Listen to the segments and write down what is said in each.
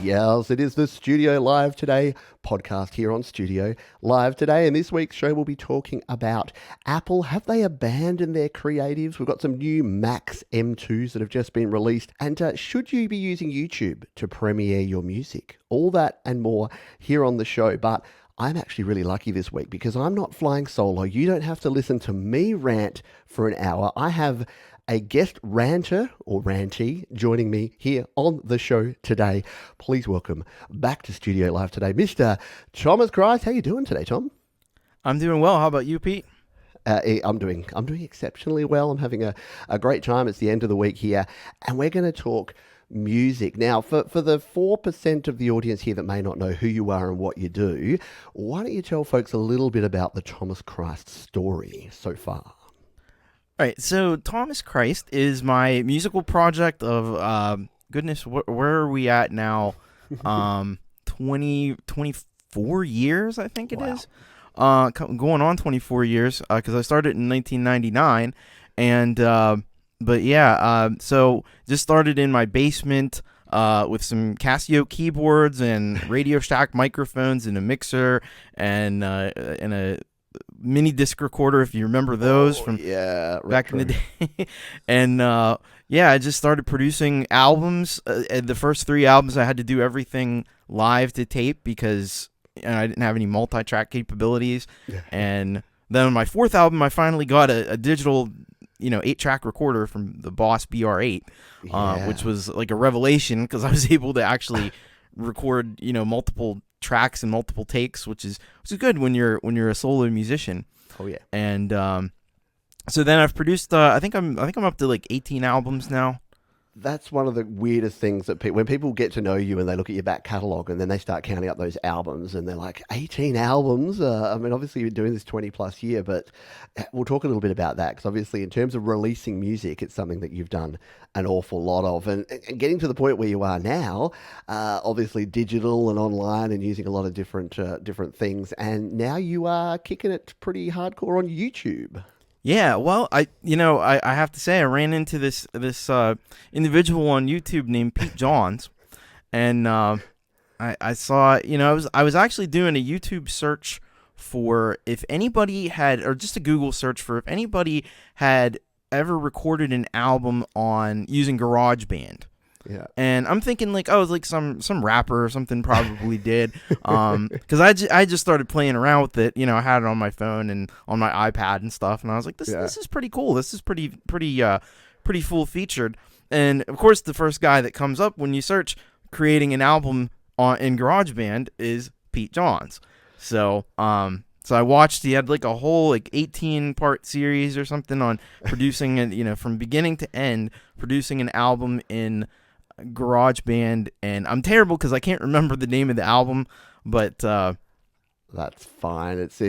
Yes, it is the Studio Live Today podcast here on Studio Live Today. And this week's show, we'll be talking about Apple. Have they abandoned their creatives? We've got some new Macs M2s that have just been released. And should you be using YouTube to premiere your music? All that and more here on the show. But I'm actually really lucky this week because I'm not flying solo. You don't have to listen to me rant for an hour. I have a guest ranter or rantee joining me here on the show today. Please welcome back to Studio Live Today, Mr. Thomas Christ. How you doing today, Tom? I'm doing well. How about you, Pete? I'm doing exceptionally well. I'm having a great time. It's the end of the week here, and we're going to talk music. Now, for the 4% of the audience here that may not know who you are and what you do, why don't you tell folks a little bit about the Thomas Christ story so far? All right, so Thomas Christ is my musical project of, where are we at now? 24 years, I think it is. Going on 24 years, because I started in 1999, and, so just started in my basement, with some Casio keyboards and Radio Shack microphones and a mixer and a mini disc recorder, if you remember those from back in the day. And I just started producing albums. The first 3 albums, I had to do everything live to tape because I didn't have any multi-track capabilities. And then on my 4th album, I finally got a digital 8-track recorder from the Boss BR8, which was like a revelation because I was able to actually record multiple tracks and multiple takes, which is good when you're a solo musician. Oh yeah. And so then I've produced I think I'm up to like 18 albums now. That's one of the weirdest things that when people get to know you and they look at your back catalogue and then they start counting up those albums and they're like, 18 albums? I mean, obviously you've been doing this 20 plus year, but we'll talk a little bit about that because obviously in terms of releasing music, it's something that you've done an awful lot of. And getting to the point where you are now, obviously digital and online and using a lot of different things. And now you are kicking it pretty hardcore on YouTube. Yeah, well, I have to say I ran into this individual on YouTube named Pete Johns, and I saw I was actually doing a YouTube search for if anybody had, or just a Google search for if anybody had ever recorded an album on using GarageBand. Yeah. And I'm thinking like, oh, it's like some rapper or something probably did. Because I just started playing around with it. I had it on my phone and on my iPad and stuff. And I was like, this is pretty cool. This is pretty full featured. And of course, the first guy that comes up when you search creating an album in GarageBand is Pete Johns. So I watched. He had like a whole 18-part series or something on producing and from beginning to end producing an album in GarageBand, and I'm terrible because I can't remember the name of the album, but that's fine. It's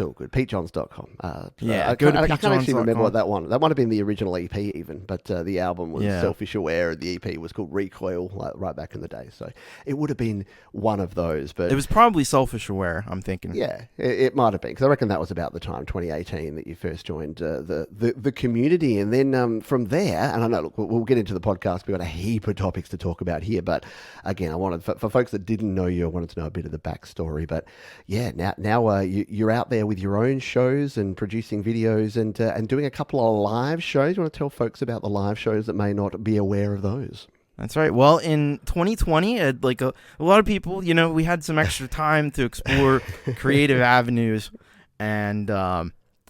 all good. PeteJohns.com. Yeah, go to I can't actually remember what that one. That might have been the original EP even, but the album was Selfish Aware, and the EP was called Recoil, right back in the day. So it would have been one of those. But it was probably Selfish Aware, I'm thinking. Yeah, it might have been because I reckon that was about the time 2018 that you first joined the community, and then from there. And I know, look, we'll get into the podcast. We've got a heap of topics to talk about here, but again, I wanted for folks that didn't know you, I wanted to know a bit of the backstory, but. Yeah, now you're out there with your own shows and producing videos and doing a couple of live shows. You want to tell folks about the live shows that may not be aware of those? That's right. Well, in 2020, like a lot of people, we had some extra time to explore creative avenues, and I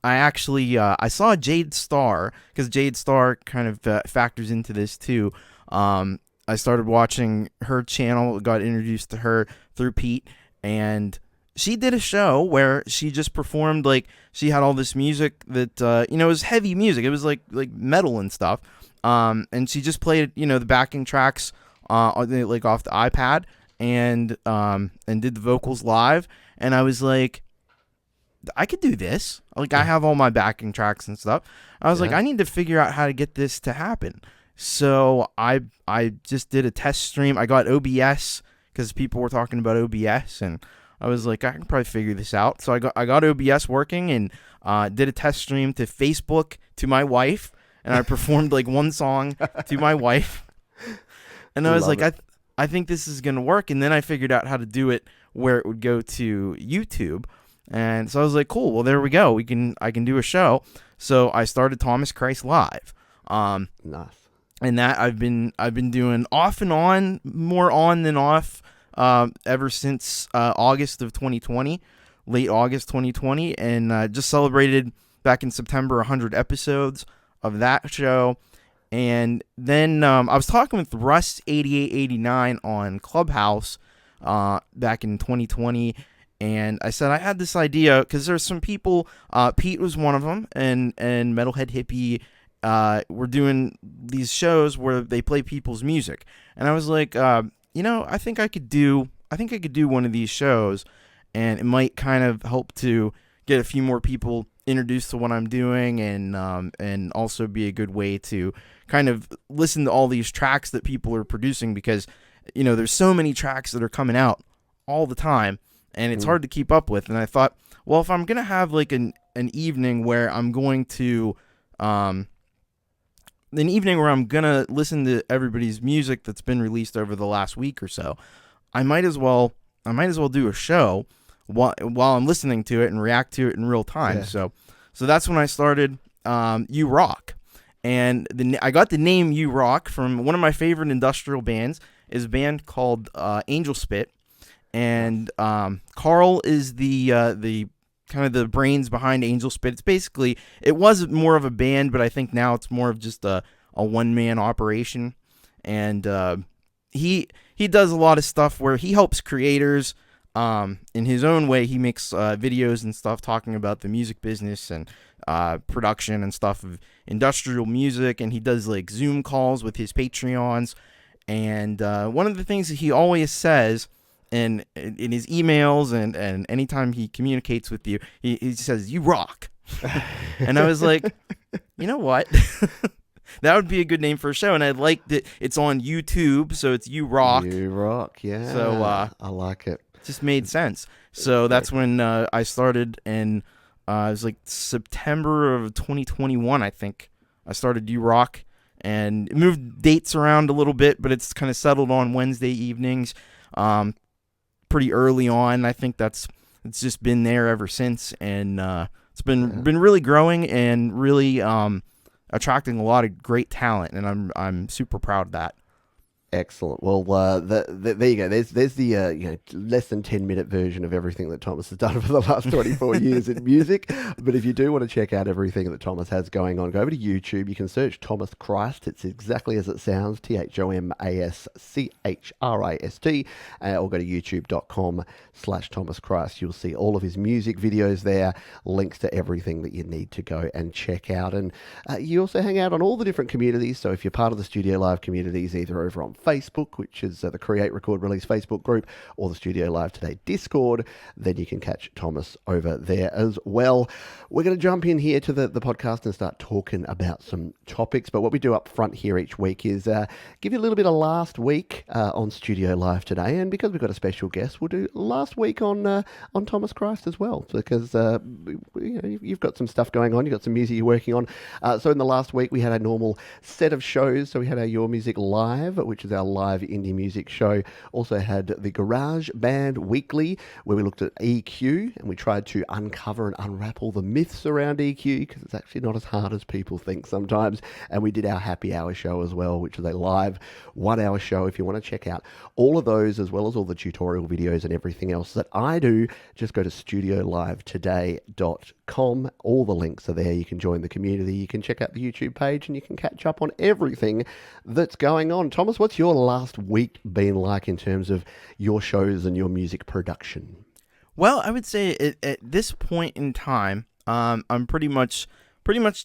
actually I saw Jade Star because Jade Star kind of factors into this too. I started watching her channel, got introduced to her through Pete, and she did a show where she just performed, she had all this music that, it was heavy music. It was like metal and stuff. And she just played, the backing tracks, off the iPad and did the vocals live. And I was like, I could do this. I have all my backing tracks and stuff. I was like, I need to figure out how to get this to happen. So I just did a test stream. I got OBS because people were talking about OBS, and I was like, I can probably figure this out. So I got OBS working and did a test stream to Facebook to my wife, and I performed one song to my wife. And I was like, I think this is going to work. And then I figured out how to do it where it would go to YouTube. And so I was like, cool, well, there we go. I can do a show. So I started Thomas Christ Live. Nice. And that I've been doing off and on, more on than off, ever since August of 2020, late August 2020, and just celebrated back in September 100 episodes of that show. And then I was talking with Russ8889 on Clubhouse back in 2020, and I said I had this idea because there's some people, Pete was one of them, and Metalhead Hippie, were doing these shows where they play people's music, and I was like, I think I could do one of these shows, and it might kind of help to get a few more people introduced to what I'm doing, and also be a good way to kind of listen to all these tracks that people are producing, because there's so many tracks that are coming out all the time, and it's hard to keep up with. And I thought, well, if I'm gonna have like an evening where I'm going to listen to everybody's music that's been released over the last week or so, I might as well do a show while I'm listening to it and react to it in real time. Yeah. So that's when I started You Rock. And I got the name You Rock from one of my favorite industrial bands, is a band called Angel Spit. And Carl is the kind of the brains behind Angel Spit. It was more of a band, but I think now it's more of just a one-man operation. And he does a lot of stuff where he helps creators in his own way. He makes videos and stuff talking about the music business and production and stuff of industrial music, and he does like Zoom calls with his Patreons. And one of the things that he always says in his emails and anytime he communicates with you, he says, "You rock." And I was like, you know what? That would be a good name for a show, and I like that it's on YouTube, so it's You Rock. You Rock, yeah. So I like it. Just made sense. So that's when I started, and it was like September of 2021, I think. I started You Rock, and it moved dates around a little bit, but it's kind of settled on Wednesday evenings pretty early on. I think it's just been there ever since, and it's been really growing and really attracting a lot of great talent, and I'm super proud of that. Excellent. Well, there you go. There's the less than 10-minute version of everything that Thomas has done for the last 24 years in music. But if you do want to check out everything that Thomas has going on, go over to YouTube. You can search Thomas Christ. It's exactly as it sounds, ThomasChrist, or go to youtube.com/Thomas Christ. You'll see all of his music videos there, links to everything that you need to go and check out. And you also hang out on all the different communities. So if you're part of the Studio Live communities, either over on Facebook, which is the Create, Record, Release Facebook group, or the Studio Live Today Discord, then you can catch Thomas over there as well. We're going to jump in here to the podcast and start talking about some topics. But what we do up front here each week is give you a little bit of last week on Studio Live Today. And because we've got a special guest, we'll do last week on Thomas Christ as well, because you've got some stuff going on. You've got some music you're working on. So in the last week, we had a normal set of shows. So we had our Your Music Live, which is our live indie music show. Also had the Garage Band Weekly, where we looked at EQ and we tried to uncover and unwrap all the myths around EQ, because it's actually not as hard as people think sometimes. And we did our Happy Hour show as well, which is a live 1-hour show. If you want to check out all of those, as well as all the tutorial videos and everything else that I do, just go to studiolivetoday.com. All the links are there. You can join the community, you can check out the YouTube page, and you can catch up on everything that's going on. Thomas, what's your last week been like in terms of your shows and your music production? Well, I would say at this point in time, I'm pretty much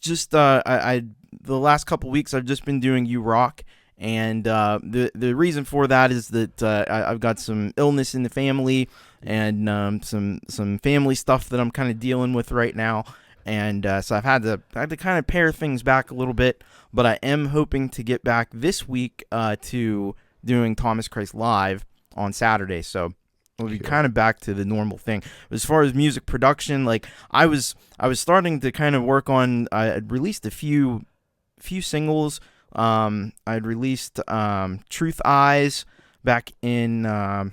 just the last couple weeks I've just been doing You Rock, and the reason for that is that I've got some illness in the family and some family stuff that I'm kind of dealing with right now, and so I've had to kind of pare things back a little bit. But I am hoping to get back this week to doing Thomas Christ Live on Saturday, so we'll be kind of back to the normal thing. As far as music production, like I was starting to kind of work on. I'd released a few singles. I'd released Truth Eyes back in I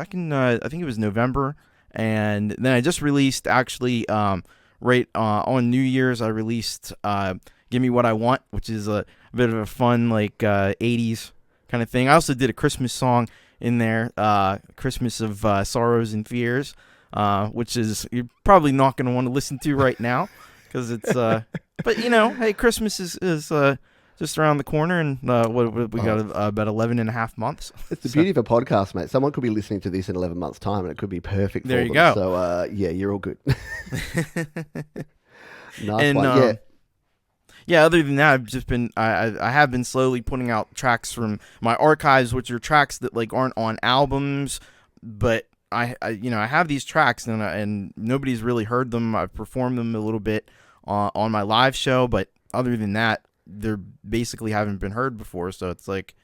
think it was November, and then I just released actually right on New Year's I released "Give Me What I Want," which is a bit of a fun like 80s kind of thing. I also did a Christmas song in there, "Christmas of Sorrows and Fears," which is you're probably not going to want to listen to right now because it's but hey, Christmas is just around the corner, and what we got about 11 and a half months. It's the beauty of a podcast, mate. Someone could be listening to this in 11 months' time, and it could be perfect for There them. you go. So, yeah, you're all good. Nice And one. yeah, other than that, I've just been I have been slowly putting out tracks from my archives, which are tracks that like aren't on albums, but I have these tracks and nobody's really heard them. I've performed them a little bit on my live show, but other than that, they're basically haven't been heard before. So it's like,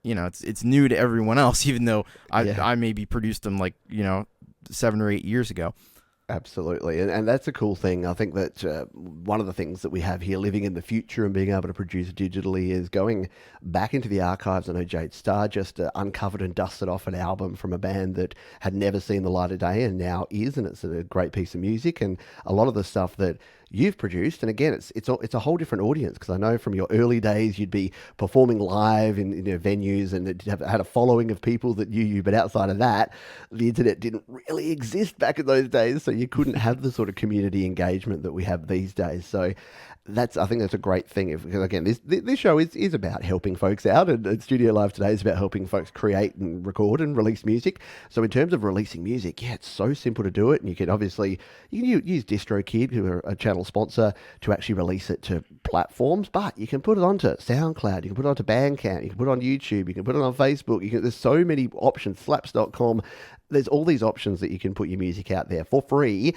it's new to everyone else, even though I maybe produced them like 7 or 8 years ago. Absolutely. And that's a cool thing. I think that one of the things that we have here living in the future and being able to produce digitally is going back into the archives. I know Jade Starr just uncovered and dusted off an album from a band that had never seen the light of day and now is, and it's a great piece of music. And a lot of the stuff that you've produced, and again, it's a whole different audience, because I know from your early days you'd be performing live in venues and it had a following of people that knew you, but outside of that, the internet didn't really exist back in those days, so you couldn't have the sort of community engagement that we have these days. So I think that's a great thing, because again, this show is about helping folks out, and Studio Live today is about helping folks create and record and release music. So in terms of releasing music, yeah, it's so simple to do it, and you can use DistroKid, who are a channel sponsor, to actually release it to platforms, but you can put it onto SoundCloud, you can put it onto Bandcamp, you can put it on YouTube, you can put it on Facebook, there's so many options, slaps.com, there's all these options that you can put your music out there for free.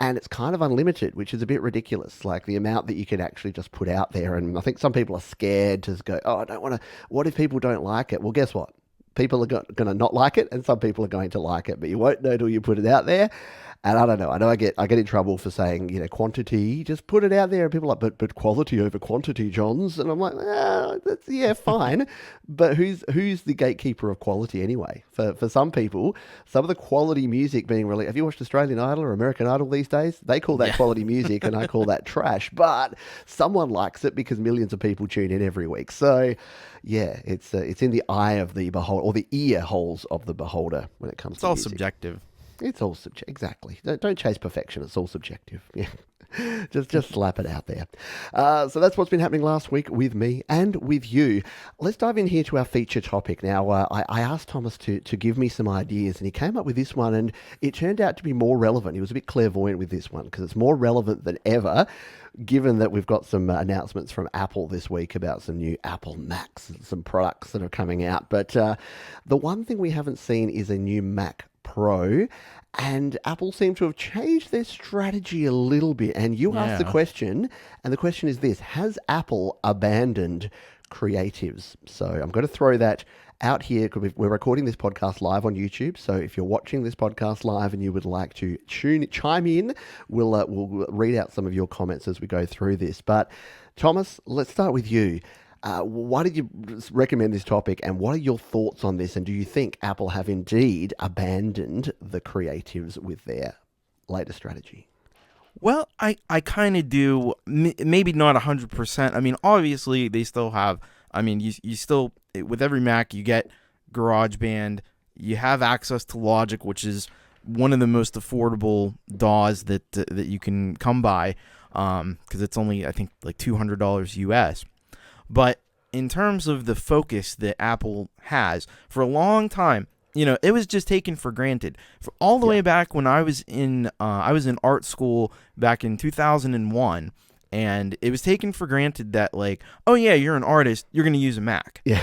And it's kind of unlimited, which is a bit ridiculous, like the amount that you can actually just put out there. And I think some people are scared to go, oh, I don't want to, what if people don't like it? Well, guess what? People are going to not like it, and some people are going to like it, but you won't know till you put it out there. And I don't know. I know I get in trouble for saying, quantity, just put it out there. And people are like, but quality over quantity, Johns. And I'm like, that's fine. But who's the gatekeeper of quality anyway? For some people, some of the quality music being released. Have you watched Australian Idol or American Idol these days? They call that quality music, and I call that trash. But someone likes it because millions of people tune in every week. So, yeah, it's in the eye of the beholder, or the ear holes of the beholder when it comes to music. It's all subjective. It's all subjective. Exactly. Don't chase perfection. It's all subjective. Yeah. just slap it out there. So that's what's been happening last week with me and with you. Let's dive in here to our feature topic. Now, I asked Thomas to give me some ideas, and he came up with this one, and it turned out to be more relevant. He was a bit clairvoyant with this one because it's more relevant than ever, given that we've got some announcements from Apple this week about some new Apple Macs and some products that are coming out. But the one thing we haven't seen is a new Mac Pro, and Apple seem to have changed their strategy a little bit. And you asked the question, and the question is this: has Apple abandoned creatives? So I'm going to throw that out here, because we're recording this podcast live on YouTube. So if you're watching this podcast live and you would like to chime in, we'll read out some of your comments as we go through this. But Thomas, let's start with you. Why did you recommend this topic, and what are your thoughts on this? And do you think Apple have indeed abandoned the creatives with their latest strategy? Well, I kind of do. Maybe not 100%. I mean, obviously, they still have. I mean, you still, with every Mac, you get GarageBand. You have access to Logic, which is one of the most affordable DAWs that you can come by, because it's only, I think, like $200 US. But in terms of the focus that Apple has, for a long time, it was just taken for granted. For all the way back when I was in art school back in 2001, and it was taken for granted that, like, oh yeah, you're an artist, you're going to use a Mac. Yeah.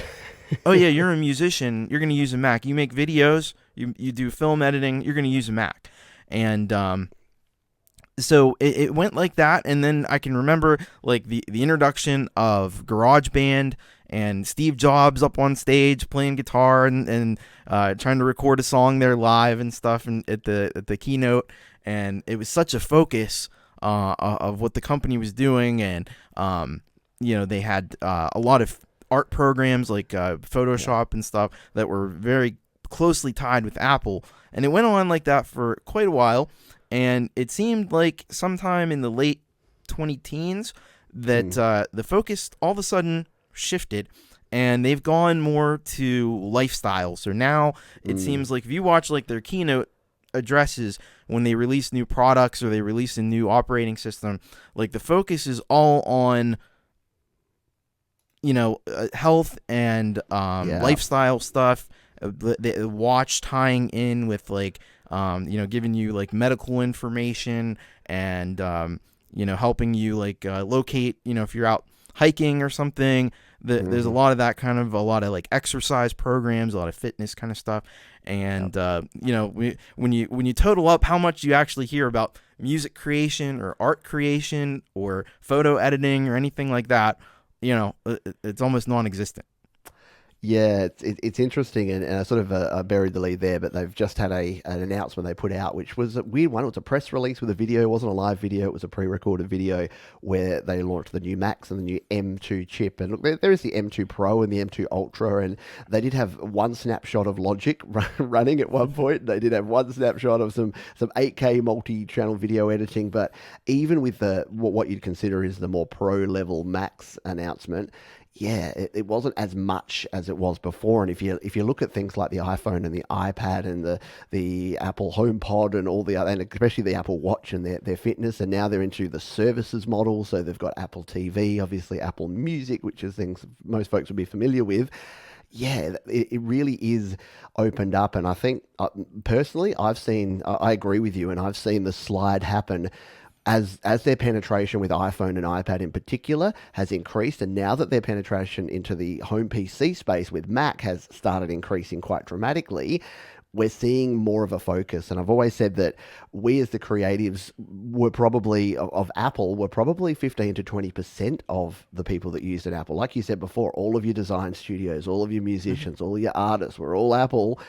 Oh yeah, you're a musician, you're going to use a Mac. You make videos, you do film editing, you're going to use a Mac. And so it went like that, and then I can remember like the introduction of GarageBand and Steve Jobs up on stage playing guitar and trying to record a song there live and stuff, and at the keynote, and it was such a focus of what the company was doing, and they had a lot of art programs like Photoshop and stuff that were very closely tied with Apple. And it went on like that for quite a while. And it seemed like sometime in the late 20-teens that the focus all of a sudden shifted, and they've gone more to lifestyle. So now it seems like if you watch like their keynote addresses when they release new products or they release a new operating system, like the focus is all on health and lifestyle stuff. The watch tying in with like giving you like medical information and helping you like locate if you're out hiking or something. There's a lot of that kind of a lot of like exercise programs, a lot of fitness kind of stuff. And when you total up how much you actually hear about music creation or art creation or photo editing or anything like that, it's almost non-existent. Yeah, it's interesting, and I sort of buried the lead there, but they've just had an announcement they put out, which was a weird one. It was a press release with a video. It wasn't a live video. It was a pre-recorded video where they launched the new Macs and the new M2 chip. And look, there is the M2 Pro and the M2 Ultra, and they did have one snapshot of Logic running at one point. They did have one snapshot of some 8K multi-channel video editing, but even with what you'd consider is the more pro-level Macs announcement, yeah, it wasn't as much as it was before. And if you look at things like the iPhone and the iPad and the Apple HomePod and all the other, and especially the Apple Watch and their fitness, and now they're into the services model. So they've got Apple TV, obviously Apple Music, which is things most folks would be familiar with. Yeah, it really is opened up. And I think personally, I agree with you, and I've seen the slide happen as their penetration with iPhone and iPad in particular has increased, and now that their penetration into the home PC space with Mac has started increasing quite dramatically, we're seeing more of a focus. And I've always said that we as the creatives were probably, of Apple, were probably 15 to 20% of the people that used an Apple. Like you said before, all of your design studios, all of your musicians, all your artists were all Apple.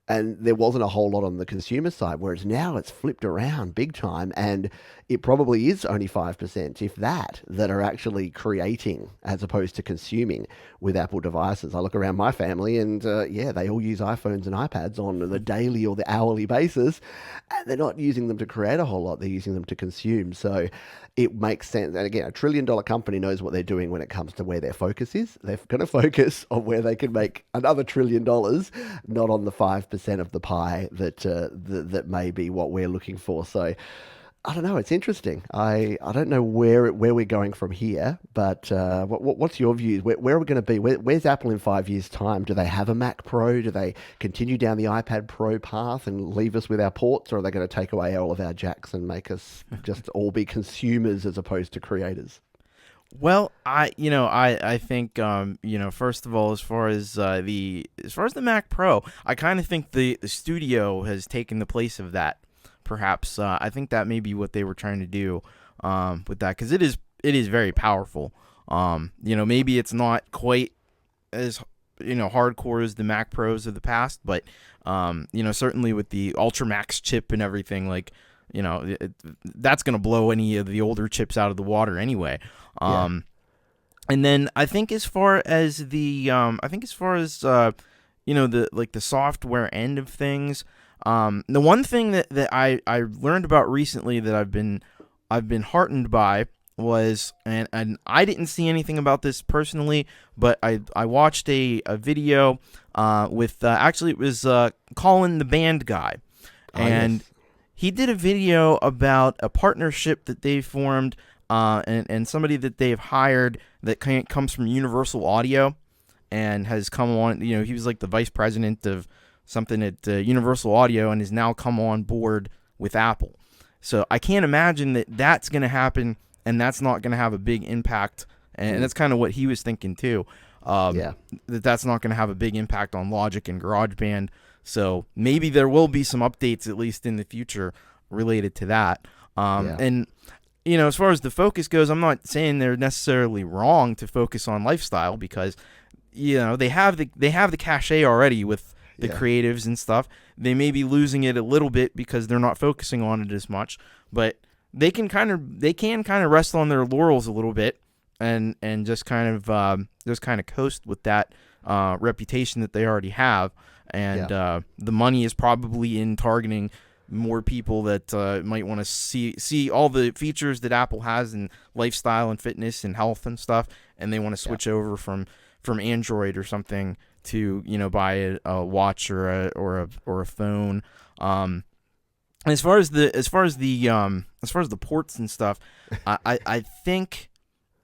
And there wasn't a whole lot on the consumer side, whereas now it's flipped around big time, and it probably is only 5%, if that are actually creating as opposed to consuming with Apple devices. I look around my family and, they all use iPhones and iPads on the daily or the hourly basis, and they're not using them to create a whole lot. They're using them to consume. So it makes sense. And again, $1 trillion company knows what they're doing when it comes to where their focus is. They're going to focus on where they can make another $1 trillion, not on the 5% of the pie that may be what we're looking for. So I don't know. It's interesting. I don't know where we're going from here, but what's your views? Where are we going to be? Where's Apple in 5 years' time? Do they have a Mac Pro? Do they continue down the iPad Pro path and leave us with our ports, or are they going to take away all of our jacks and make us just all be consumers as opposed to creators? Well, I think first of all, as far as the Mac Pro, I kind of think the Studio has taken the place of that. Perhaps I think that may be what they were trying to do with that, because it is very powerful. Maybe it's not quite as hardcore as the Mac Pros of the past, but certainly with the Ultra Max chip and everything, like that's gonna blow any of the older chips out of the water anyway. And then I think as far as the the software end of things. The one thing that I learned about recently that I've been heartened by was, and I didn't see anything about this personally, but I watched a video with actually it was Colin the band guy, and he did a video about a partnership that they formed and somebody that they've hired that comes from Universal Audio and has come on. He was like the vice president of something at Universal Audio and has now come on board with Apple. So I can't imagine that that's going to happen and that's not going to have a big impact. And that's kind of what he was thinking too. That's not going to have a big impact on Logic and GarageBand. So maybe there will be some updates, at least in the future, related to that. And as far as the focus goes, I'm not saying they're necessarily wrong to focus on lifestyle, because they have the cachet already with the creatives and stuff. They may be losing it a little bit because they're not focusing on it as much, but they can kind of rest on their laurels a little bit and just kind of coast with that reputation that they already have. And the money is probably in targeting more people that might want to see all the features that Apple has in lifestyle and fitness and health and stuff, and they want to switch over from Android or something to buy a watch or a phone. As far as the ports and stuff, I think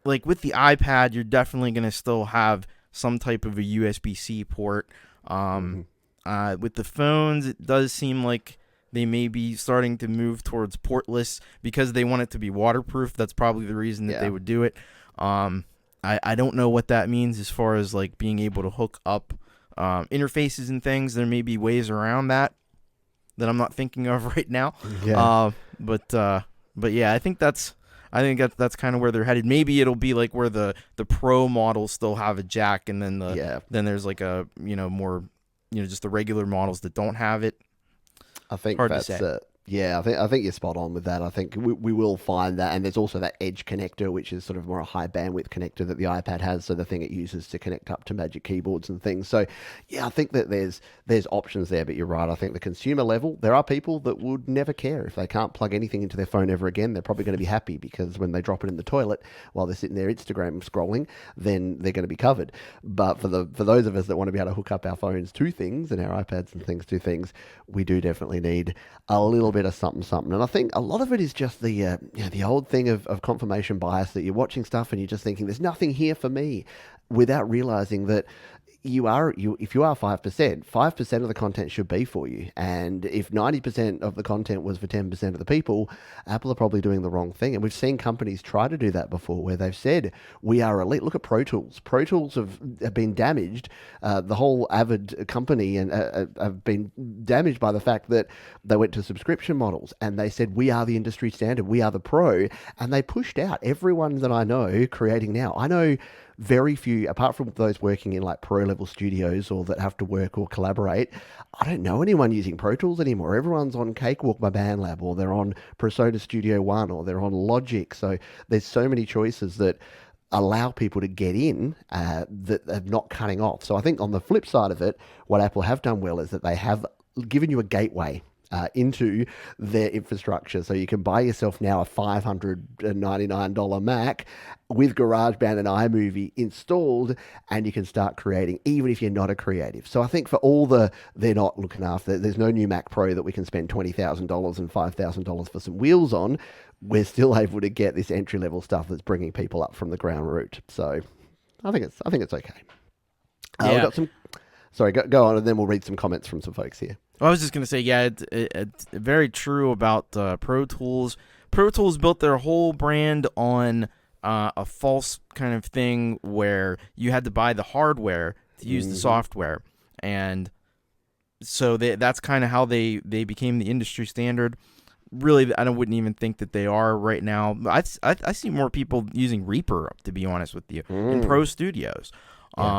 like with the iPad, you're definitely going to still have some type of a USB-C port. With the phones, it does seem like they may be starting to move towards portless because they want it to be waterproof. That's probably the reason that they would do it. I don't know what that means as far as like being able to hook up interfaces and things. There may be ways around that I'm not thinking of right now. But yeah, I think that's kind of where they're headed. Maybe it'll be like where the Pro models still have a jack, and then then there's like a more just the regular models that don't have it. I think Hard that's to say. I think you're spot on with that. I think we will find that, and there's also that Edge connector, which is sort of more a high bandwidth connector that the iPad has, so the thing it uses to connect up to Magic Keyboards and things. So yeah, I think that there's options there, but you're right. I think the consumer level, there are people that would never care if they can't plug anything into their phone ever again. They're probably going to be happy because when they drop it in the toilet while they're sitting there Instagram scrolling, then they're going to be covered. But for those of us that want to be able to hook up our phones to things and our iPads and things to things, we do definitely need a little bit of something. And I think a lot of it is just the old thing of confirmation bias, that you're watching stuff and you're just thinking there's nothing here for me, without realizing that if you are 5% of the content should be for you. And if 90% of the content was for 10% of the people, Apple are probably doing the wrong thing. And we've seen companies try to do that before, where they've said, we are elite. Look at Pro Tools. Pro Tools have been damaged. The whole Avid company and have been damaged by the fact that they went to subscription models and they said, we are the industry standard. We are the pro. And they pushed out everyone that I know creating now. I know very few, apart from those working in like pro level studios or that have to work or collaborate, I don't know anyone using Pro Tools anymore. Everyone's on Cakewalk by BandLab, or they're on Persona Studio One, or they're on Logic. So there's so many choices that allow people to get in that are not cutting off. So I think on the flip side of it, what Apple have done well is that they have given you a gateway into their infrastructure. So you can buy yourself now a $599 Mac with GarageBand and iMovie installed, and you can start creating, even if you're not a creative. So I think for all they're not looking after, there's no new Mac Pro that we can spend $20,000 and $5,000 for some wheels on. We're still able to get this entry-level stuff that's bringing people up from the ground root. So I think it's okay. We've got some... Sorry, go on, and then we'll read some comments from some folks here. Well, I was just going to say, it's very true about Pro Tools. Pro Tools built their whole brand on a false kind of thing where you had to buy the hardware to use the software. And so that's kind of how they became the industry standard. Really, I wouldn't even think that they are right now. I see more people using Reaper, to be honest with you, in Pro Studios.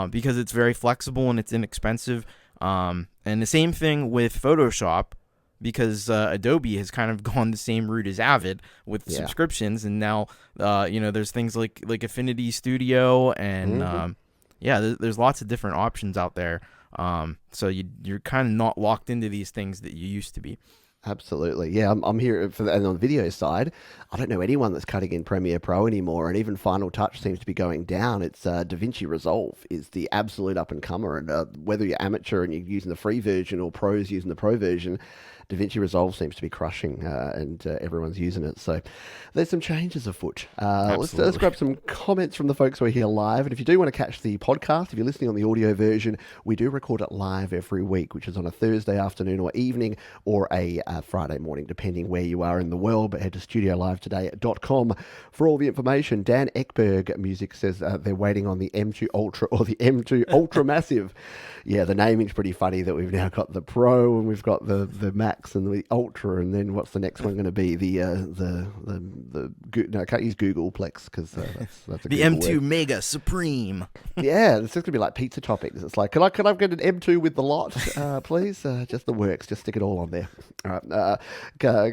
Because it's very flexible and it's inexpensive. And the same thing with Photoshop, because Adobe has kind of gone the same route as Avid with subscriptions, and now there's things like Affinity Studio, and there's lots of different options out there. So you're kind of not locked into these things that you used to be. Absolutely. Yeah, I'm here for and on the video side, I don't know anyone that's cutting in Premiere Pro anymore, and even Final Touch seems to be going down. It's DaVinci Resolve is the absolute up-and-comer, and whether you're amateur and you're using the free version or pros using the pro version, DaVinci Resolve seems to be crushing, and everyone's using it. So there's some changes afoot. Let's grab some comments from the folks who are here live. And if you do want to catch the podcast, if you're listening on the audio version, we do record it live every week, which is on a Thursday afternoon or evening, or a Friday morning, depending where you are in the world. But head to studiolivetoday.com for all the information. Dan Ekberg Music says they're waiting on the M2 Ultra or the M2 Ultra Massive. Yeah, the naming's pretty funny that we've now got the Pro and we've got the Max and the Ultra, and then what's the next one going to be? No, I can't use Googleplex because that's a The Google M2 word. Mega Supreme. Yeah, it's just gonna be like pizza toppings. It's like, can I get an M2 with the lot, please? Just the works. Just stick it all on there. All right.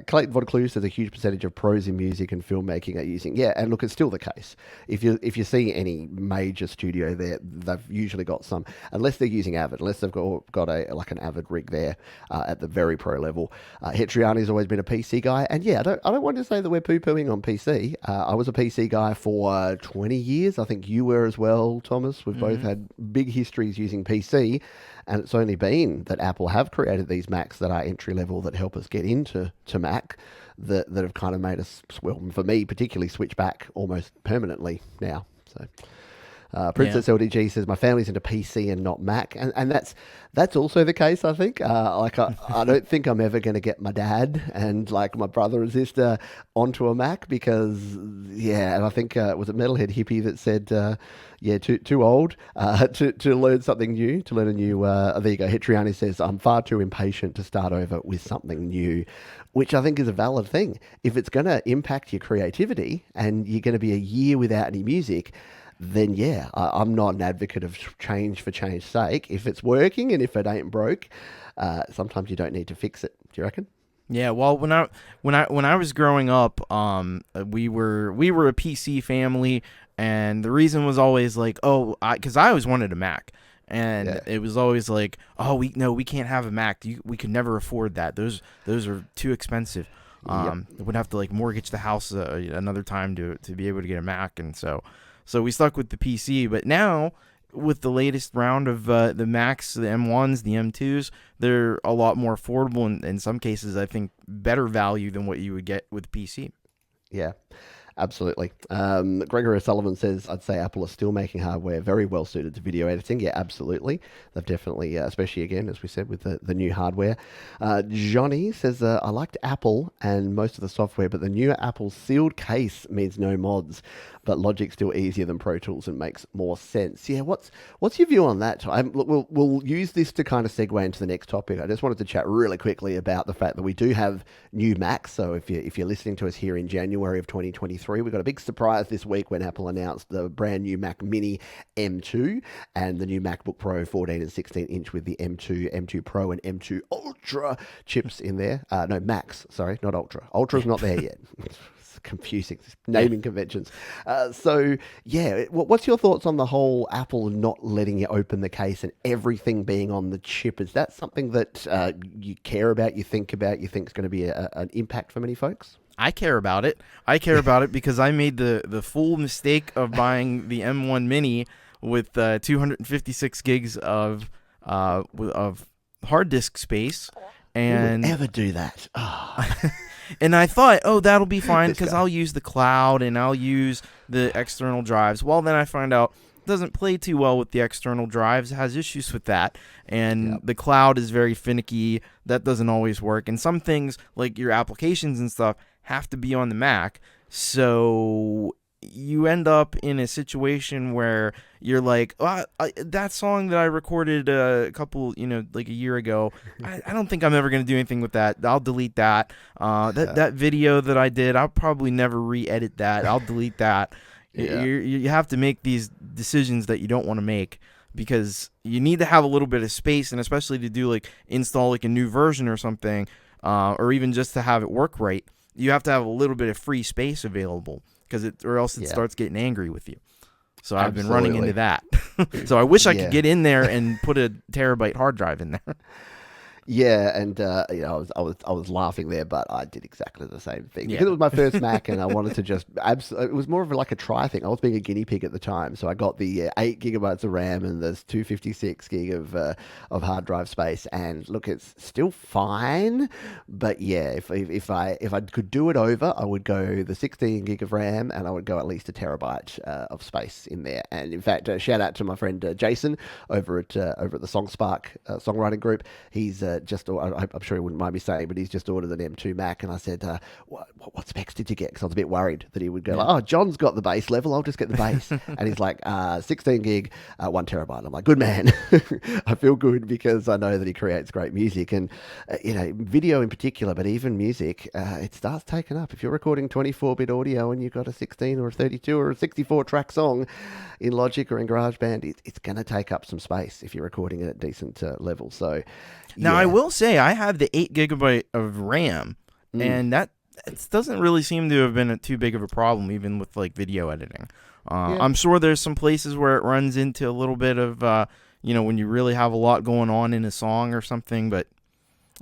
Clayton Von Clue says a huge percentage of pros in music and filmmaking are using. Yeah, and look, it's still the case. If you see any major studio there, they've usually got some, unless they're using Avid, unless they've got a like an Avid rig there at the very pro level. Hetriani's always been a PC guy, and yeah, I don't want to say that we're poo pooing on PC. I was a PC guy for 20 years. I think you were as well, Thomas. We've both had big histories using PC, and it's only been that Apple have created these Macs that are entry level that help us get into Mac that have kind of made us, well, for me particularly, switch back almost permanently now. So. Princess LDG says my family's into PC and not Mac, and that's also the case. I think. I don't think I'm ever going to get my dad and like my brother and sister onto a Mac because and I think was it Metalhead Hippie that said too old to learn something new, to learn a new. There you go. Hitriani says I'm far too impatient to start over with something new, which I think is a valid thing. If it's going to impact your creativity and you're going to be a year without any music, then I'm not an advocate of change for change's sake. If it's working and if it ain't broke, sometimes you don't need to fix it. Do you reckon? Yeah, well, when I was growing up, we were a PC family, and the reason was always like, because I always wanted a Mac, and it was always like, we can't have a Mac. We could never afford that. Those are too expensive. Would have to like mortgage the house another time to be able to get a Mac, and so we stuck with the PC. But now, with the latest round of the Macs, the M1s, the M2s, they're a lot more affordable, and in some cases, I think, better value than what you would get with PC. Yeah. Absolutely. Gregory O'Sullivan says, I'd say Apple is still making hardware very well suited to video editing. Yeah, absolutely. They've definitely, especially again, as we said, with the new hardware. Johnny says, I liked Apple and most of the software, but the new Apple sealed case means no mods, but Logic's still easier than Pro Tools and makes more sense. Yeah, what's your view on that? Look, we'll use this to kind of segue into the next topic. I just wanted to chat really quickly about the fact that we do have new Macs. So if you're listening to us here in January of 2023, we got a big surprise this week when Apple announced the brand new Mac Mini M2 and the new MacBook Pro 14 and 16 inch with the M2, M2 Pro, and M2 Ultra chips in there. No, Max, sorry, not Ultra. Ultra's not there yet. It's confusing, naming conventions. What's your thoughts on the whole Apple not letting you open the case and everything being on the chip? Is that something that you care about, you think is going to be an impact for many folks? I care about it. I care about it because I made the full mistake of buying the M1 Mini with 256 gigs of hard disk space. And who would ever do that? Oh. And I thought, that'll be fine because I'll use the cloud and I'll use the external drives. Well, then I find out it doesn't play too well with the external drives. It has issues with that. And the cloud is very finicky. That doesn't always work. And some things, like your applications and stuff, have to be on the Mac. So you end up in a situation where you're like, that song that I recorded a couple, like a year ago, I don't think I'm ever going to do anything with that. I'll delete that. That video that I did, I'll probably never re-edit that. I'll delete that. You have to make these decisions that you don't want to make because you need to have a little bit of space, and especially to do like install like a new version or something, or even just to have it work right. You have to have a little bit of free space available or else it starts getting angry with you. So I've been running into that. So I wish I could get in there and put a terabyte hard drive in there. Yeah, and I was laughing there, but I did exactly the same thing because it was my first Mac, and I wanted to just it was more of like a try thing. I was being a guinea pig at the time, so I got the 8 gigabytes of RAM and there's 256 gig of hard drive space. And look, it's still fine, but yeah, if I could do it over, I would go the 16 gig of RAM, and I would go at least a terabyte of space in there. And in fact, shout out to my friend Jason over at the SongSpark songwriting group. He's I'm sure he wouldn't mind me saying, but he's just ordered an M2 Mac, and I said, what specs did you get? Because I was a bit worried that he would go, oh, John's got the base level, I'll just get the base. And he's like, 16 gig, 1 terabyte. I'm like, good man. I feel good because I know that he creates great music, and video in particular, but even music, it starts taking up. If you're recording 24-bit audio and you've got a 16 or a 32 or a 64 track song in Logic or in GarageBand, it's going to take up some space if you're recording it at decent level. So now I will say I have the 8 gigabyte of RAM, and that it doesn't really seem to have been too big of a problem, even with like video editing. I'm sure there's some places where it runs into a little bit of when you really have a lot going on in a song or something, but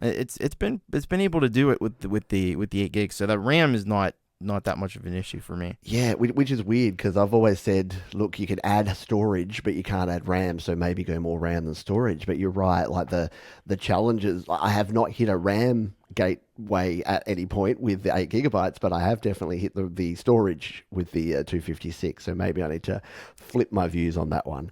it's been able to do it with the 8 gigs. So that RAM is not that much of an issue for me. Yeah, which is weird because I've always said, look, you can add storage, but you can't add RAM, so maybe go more RAM than storage. But you're right, like the challenges, I have not hit a RAM gateway at any point with the 8 gigabytes, but I have definitely hit the storage with the 256, so maybe I need to flip my views on that one.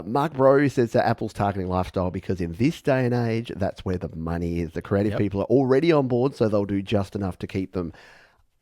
Mark Bro says that Apple's targeting lifestyle because in this day and age, that's where the money is. The creative people are already on board, so they'll do just enough to keep them.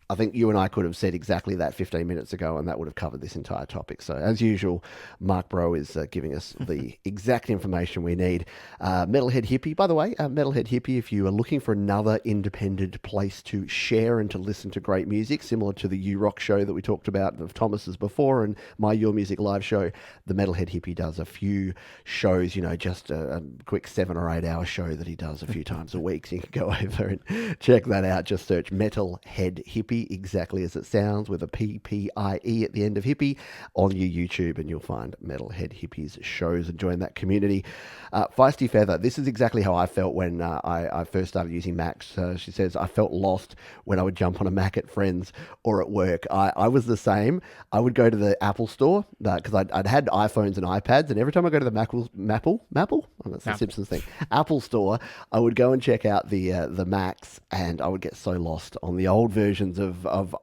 I think you and I could have said exactly that 15 minutes ago, and that would have covered this entire topic. So, as usual, Mark Bro is giving us the exact information we need. Metalhead Hippie, by the way, Metalhead Hippie, if you are looking for another independent place to share and to listen to great music, similar to the U-Rock show that we talked about of Thomas's before and my Your Music live show, the Metalhead Hippie does a few shows, just a quick 7 or 8 hour show that he does a few times a week. So you can go over and check that out. Just search Metalhead Hippie, exactly as it sounds, with a PPIE at the end of hippie, on your YouTube, and you'll find Metalhead Hippie's shows and join that community. Feisty Feather, this is exactly how I felt when I first started using Macs. She says, I felt lost when I would jump on a Mac at friends or at work. I was the same. I would go to the Apple store because I'd had iPhones and iPads, and every time I go to the Maple? Oh, that's the Simpsons thing. Apple store, I would go and check out the Macs, and I would get so lost on the old versions of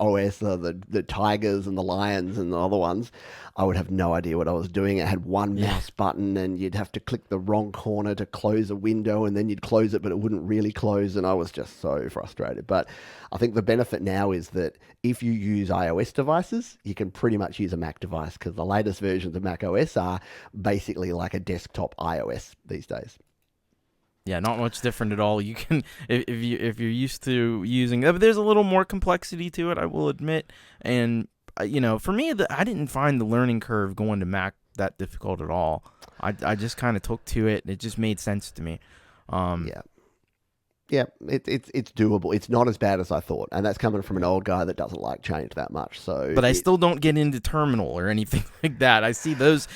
OS, the tigers and the lions and the other ones. I would have no idea what I was doing. It had one mouse button, and you'd have to click the wrong corner to close a window, and then you'd close it, but it wouldn't really close, and I was just so frustrated. But I think the benefit now is that if you use iOS devices, you can pretty much use a Mac device, because the latest versions of Mac OS are basically like a desktop iOS these days. Yeah, not much different at all. You can, if you're used to using, but there's a little more complexity to it, I will admit. And for me, I didn't find the learning curve going to Mac that difficult at all. I just kind of took to it, and it just made sense to me. Yeah, it's doable. It's not as bad as I thought, and that's coming from an old guy that doesn't like change that much. So, but I still don't get into Terminal or anything like that. I see those,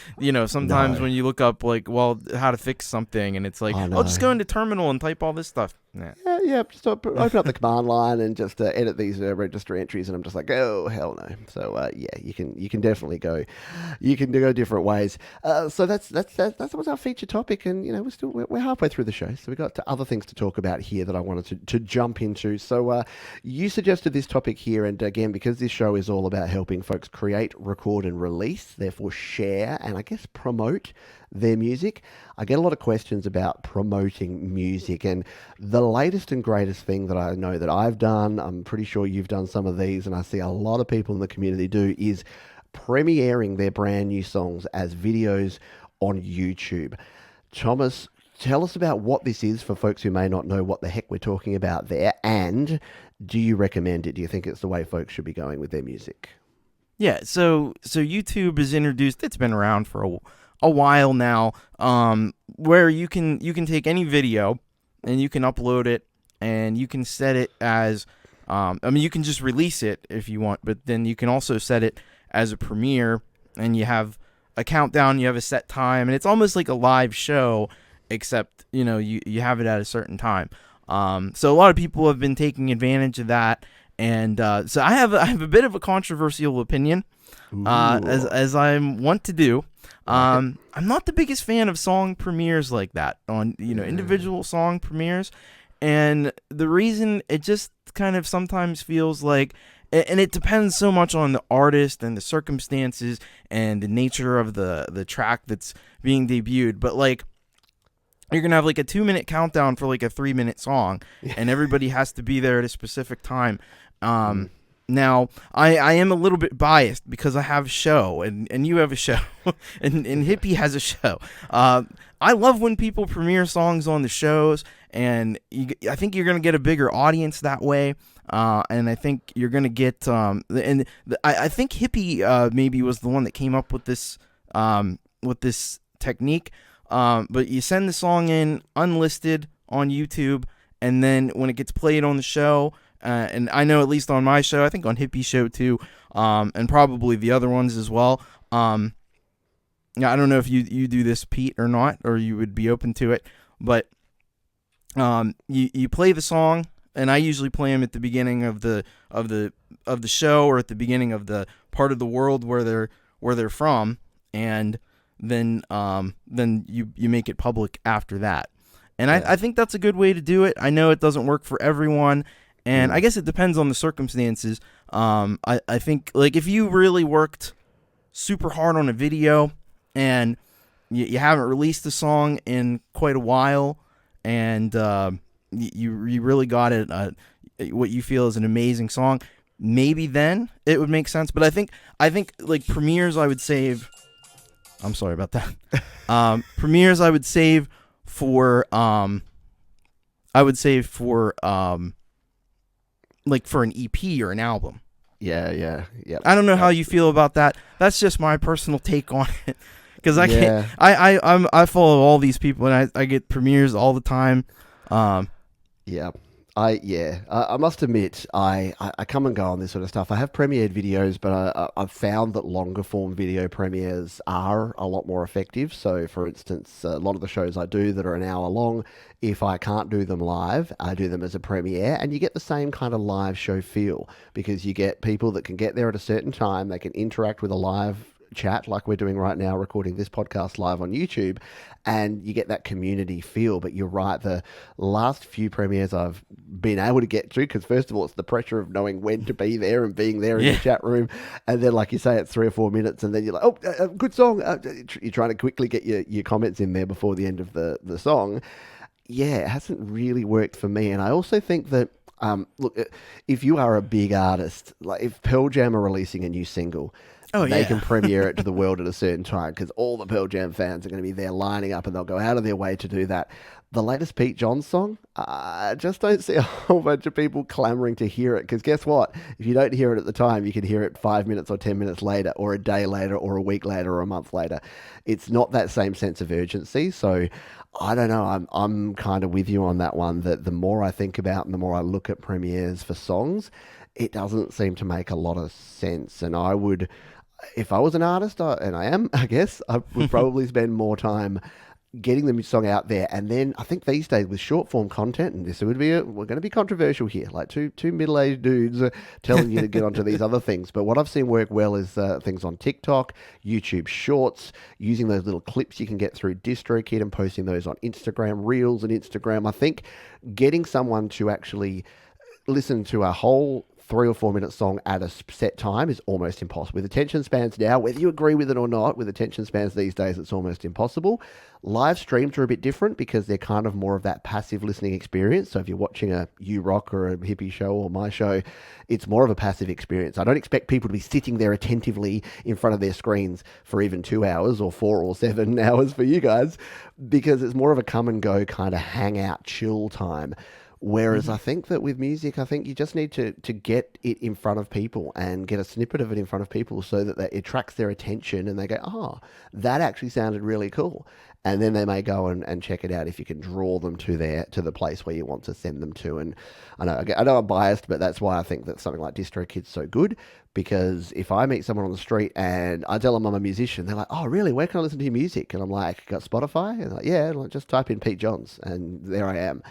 sometimes when you look up how to fix something, and it's like, just go into Terminal and type all this stuff. Yeah. Just open up the command line and just edit these register entries, and I'm just like, oh hell no. So you can definitely go. You can go different ways. So that's our feature topic, and we're halfway through the show, so we've got other things to talk about here that I wanted to jump into. So you suggested this topic here, and again, because this show is all about helping folks create, record, and release, therefore share and I guess promote their music, I get a lot of questions about promoting music, and the latest and greatest thing that I know that I've done, I'm pretty sure you've done some of these, and I see a lot of people in the community do, is premiering their brand new songs as videos on YouTube. Thomas, tell us about what this is for folks who may not know what the heck we're talking about there, and do you recommend it? Do you think it's the way folks should be going with their music? Yeah, so YouTube is introduced, it's been around for a while now, where you can take any video and you can upload it, and you can set it as, you can just release it if you want, but then you can also set it as a premiere, and you have a countdown, you have a set time, and it's almost like a live show, except, you have it at a certain time. So a lot of people have been taking advantage of that, and so I have a bit of a controversial opinion, as I want to do. I'm not the biggest fan of song premieres like that, on individual song premieres, and the reason, it just kind of sometimes feels like, and it depends so much on the artist and the circumstances and the nature of the track that's being debuted, but you're gonna have like a 2-minute countdown for like a 3-minute song, and everybody has to be there at a specific time. Now, I am a little bit biased because I have a show, and you have a show, and Hippie has a show. I love when people premiere songs on the shows, and I think you're going to get a bigger audience that way. And I think you're going to get, I think Hippie maybe was the one that came up with this technique. But you send the song in unlisted on YouTube, and then when it gets played on the show, and I know at least on my show, I think on Hippie's show too, and probably the other ones as well. I don't know if you do this, Pete, or not, or you would be open to it, but you play the song, and I usually play them at the beginning of the show, or at the beginning of the part of the world where they're from, and then you make it public after that. And I think that's a good way to do it. I know it doesn't work for everyone, and I guess it depends on the circumstances. I think, like, if you really worked super hard on a video and you haven't released a song in quite a while, and you really got it, what you feel is an amazing song, maybe then it would make sense. But I think like premieres, I would save. I'm sorry about that. Premieres I would save for like for an EP or an album. Yeah. I don't know how you feel about that. That's just my personal take on it. Because I follow all these people, and I get premieres all the time. I must admit, I come and go on this sort of stuff. I have premiered videos, but I've found that longer form video premieres are a lot more effective. So, for instance, a lot of the shows I do that are an hour long, if I can't do them live, I do them as a premiere, and you get the same kind of live show feel, because you get people that can get there at a certain time, they can interact with a live chat like we're doing right now, recording this podcast live on YouTube, and you get that community feel. But you're right, the last few premieres I've been able to get to, because first of all, it's the pressure of knowing when to be there and being there in the chat room, and then, like you say, it's 3 or 4 minutes, and then you're like, good song, you're trying to quickly get your comments in there before the end of the song. It hasn't really worked for me. And I also think that look, if you are a big artist, like if Pearl Jam are releasing a new single, they can premiere it to the world at a certain time, because all the Pearl Jam fans are going to be there lining up, and they'll go out of their way to do that. The latest Pete Johns song, I just don't see a whole bunch of people clamoring to hear it, because guess what? If you don't hear it at the time, you can hear it 5 minutes or 10 minutes later, or a day later, or a week later, or a month later. It's not that same sense of urgency. So I don't know. I'm kind of with you on that one, that the more I think about and the more I look at premieres for songs, it doesn't seem to make a lot of sense. And I would, if I was an artist, and I am, I guess, I would probably spend more time getting the song out there. And then I think these days with short form content, and this would be, we're going to be controversial here, like two middle-aged dudes telling you to get onto these other things. But what I've seen work well is things on TikTok, YouTube Shorts, using those little clips you can get through DistroKid and posting those on Instagram, Reels and Instagram. I think getting someone to actually listen to a whole 3 or 4 minute song at a set time is almost impossible. With attention spans now, whether you agree with it or not, with attention spans these days, it's almost impossible. Live streams are a bit different because they're kind of more of that passive listening experience. So if you're watching a U-Rock or a Hippie show or my show, it's more of a passive experience. I don't expect people to be sitting there attentively in front of their screens for even 2 hours or 4 or 7 hours for you guys, because it's more of a come and go kind of hangout chill time. Whereas I think that with music, I think you just need to get it in front of people and get a snippet of it in front of people so that it attracts their attention and they go, oh, that actually sounded really cool. And then they may go and check it out if you can draw them to the place where you want to send them to. And I know I'm biased, but that's why I think that something like DistroKid's so good, because if I meet someone on the street and I tell them I'm a musician, they're like, oh, really? Where can I listen to your music? And I'm like, got Spotify? And they're like, yeah, and just type in Pete Johns, and there I am.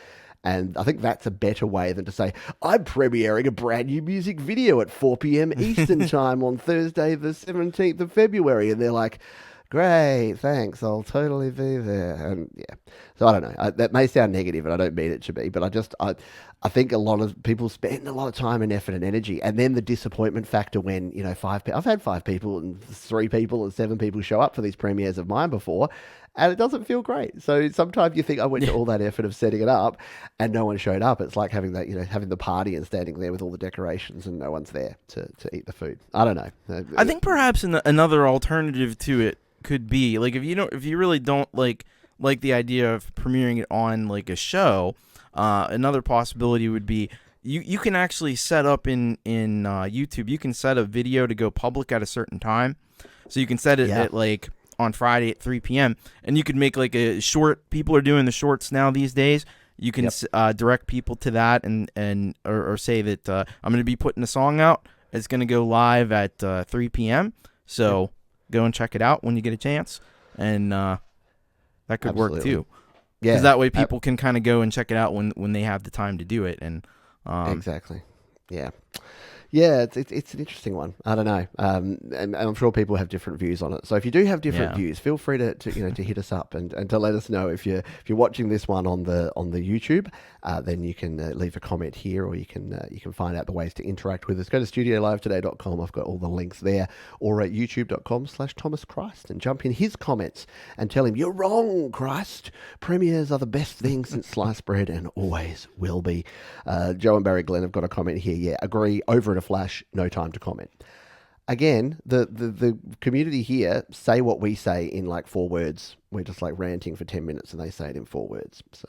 And I think that's a better way than to say, I'm premiering a brand new music video at 4 p.m. Eastern time on Thursday, the 17th of February. And they're like, great, thanks, I'll totally be there. And yeah, so I don't know. That may sound negative, and I don't mean it to be, but I think a lot of people spend a lot of time and effort and energy. And then the disappointment factor when, I've had 5 people and 3 people and 7 people show up for these premieres of mine before. and it doesn't feel great. So sometimes you think I went to all that effort of setting it up and no one showed up. It's like having that, having the party and standing there with all the decorations and no one's there to eat the food. I don't know. I think perhaps another alternative to it could be like if you really don't like the idea of premiering it on like a show, another possibility would be you can actually set up in YouTube. You can set a video to go public at a certain time, so you can set it at like on Friday at 3 p.m. and you could make like a short. People are doing the shorts now these days. You can direct people to that or say that I'm going to be putting a song out. It's going to go live at 3 p.m. So go and check it out when you get a chance, and that could work too. Yeah, because that way people can kind of go and check it out when they have the time to do it. And exactly, yeah. Yeah, it's an interesting one. I don't know, and I'm sure people have different views on it. So if you do have different views, feel free to hit us up and to let us know if you're watching this one on the YouTube. Then you can leave a comment here, or you can find out the ways to interact with us. Go to studiolive.today.com. I've got all the links there, or at youtube.com/Thomas Christ, and jump in his comments and tell him you're wrong, Christ. Premieres are the best thing since sliced bread and always will be. Joe and Barry Glenn have got a comment here. Yeah, agree. Over in a flash, no time to comment. Again, the community here say what we say in like 4 words. We're just like ranting for 10 minutes and they say it in 4 words. So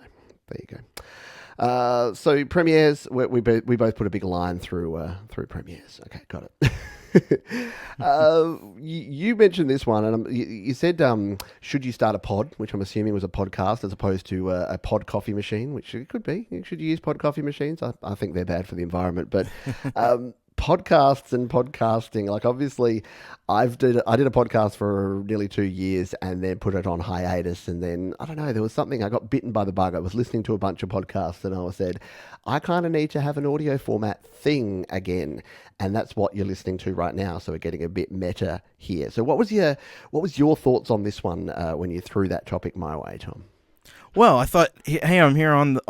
there you go. So premieres, we both put a big line through premieres. Okay, got it. You mentioned this one, and you said, should you start a pod, which I'm assuming was a podcast as opposed to a pod coffee machine, which it could be. Should you use pod coffee machines? I think they're bad for the environment, but podcasts and podcasting, like obviously I did a podcast for nearly 2 years and then put it on hiatus, and then I don't know, there was something, I got bitten by the bug. I was listening to a bunch of podcasts and I said I kind of need to have an audio format thing again, and that's what you're listening to right now. So we're getting a bit meta here. So what was your thoughts on this one when you threw that topic my way, Tom? Well, I thought, hey, I'm here on the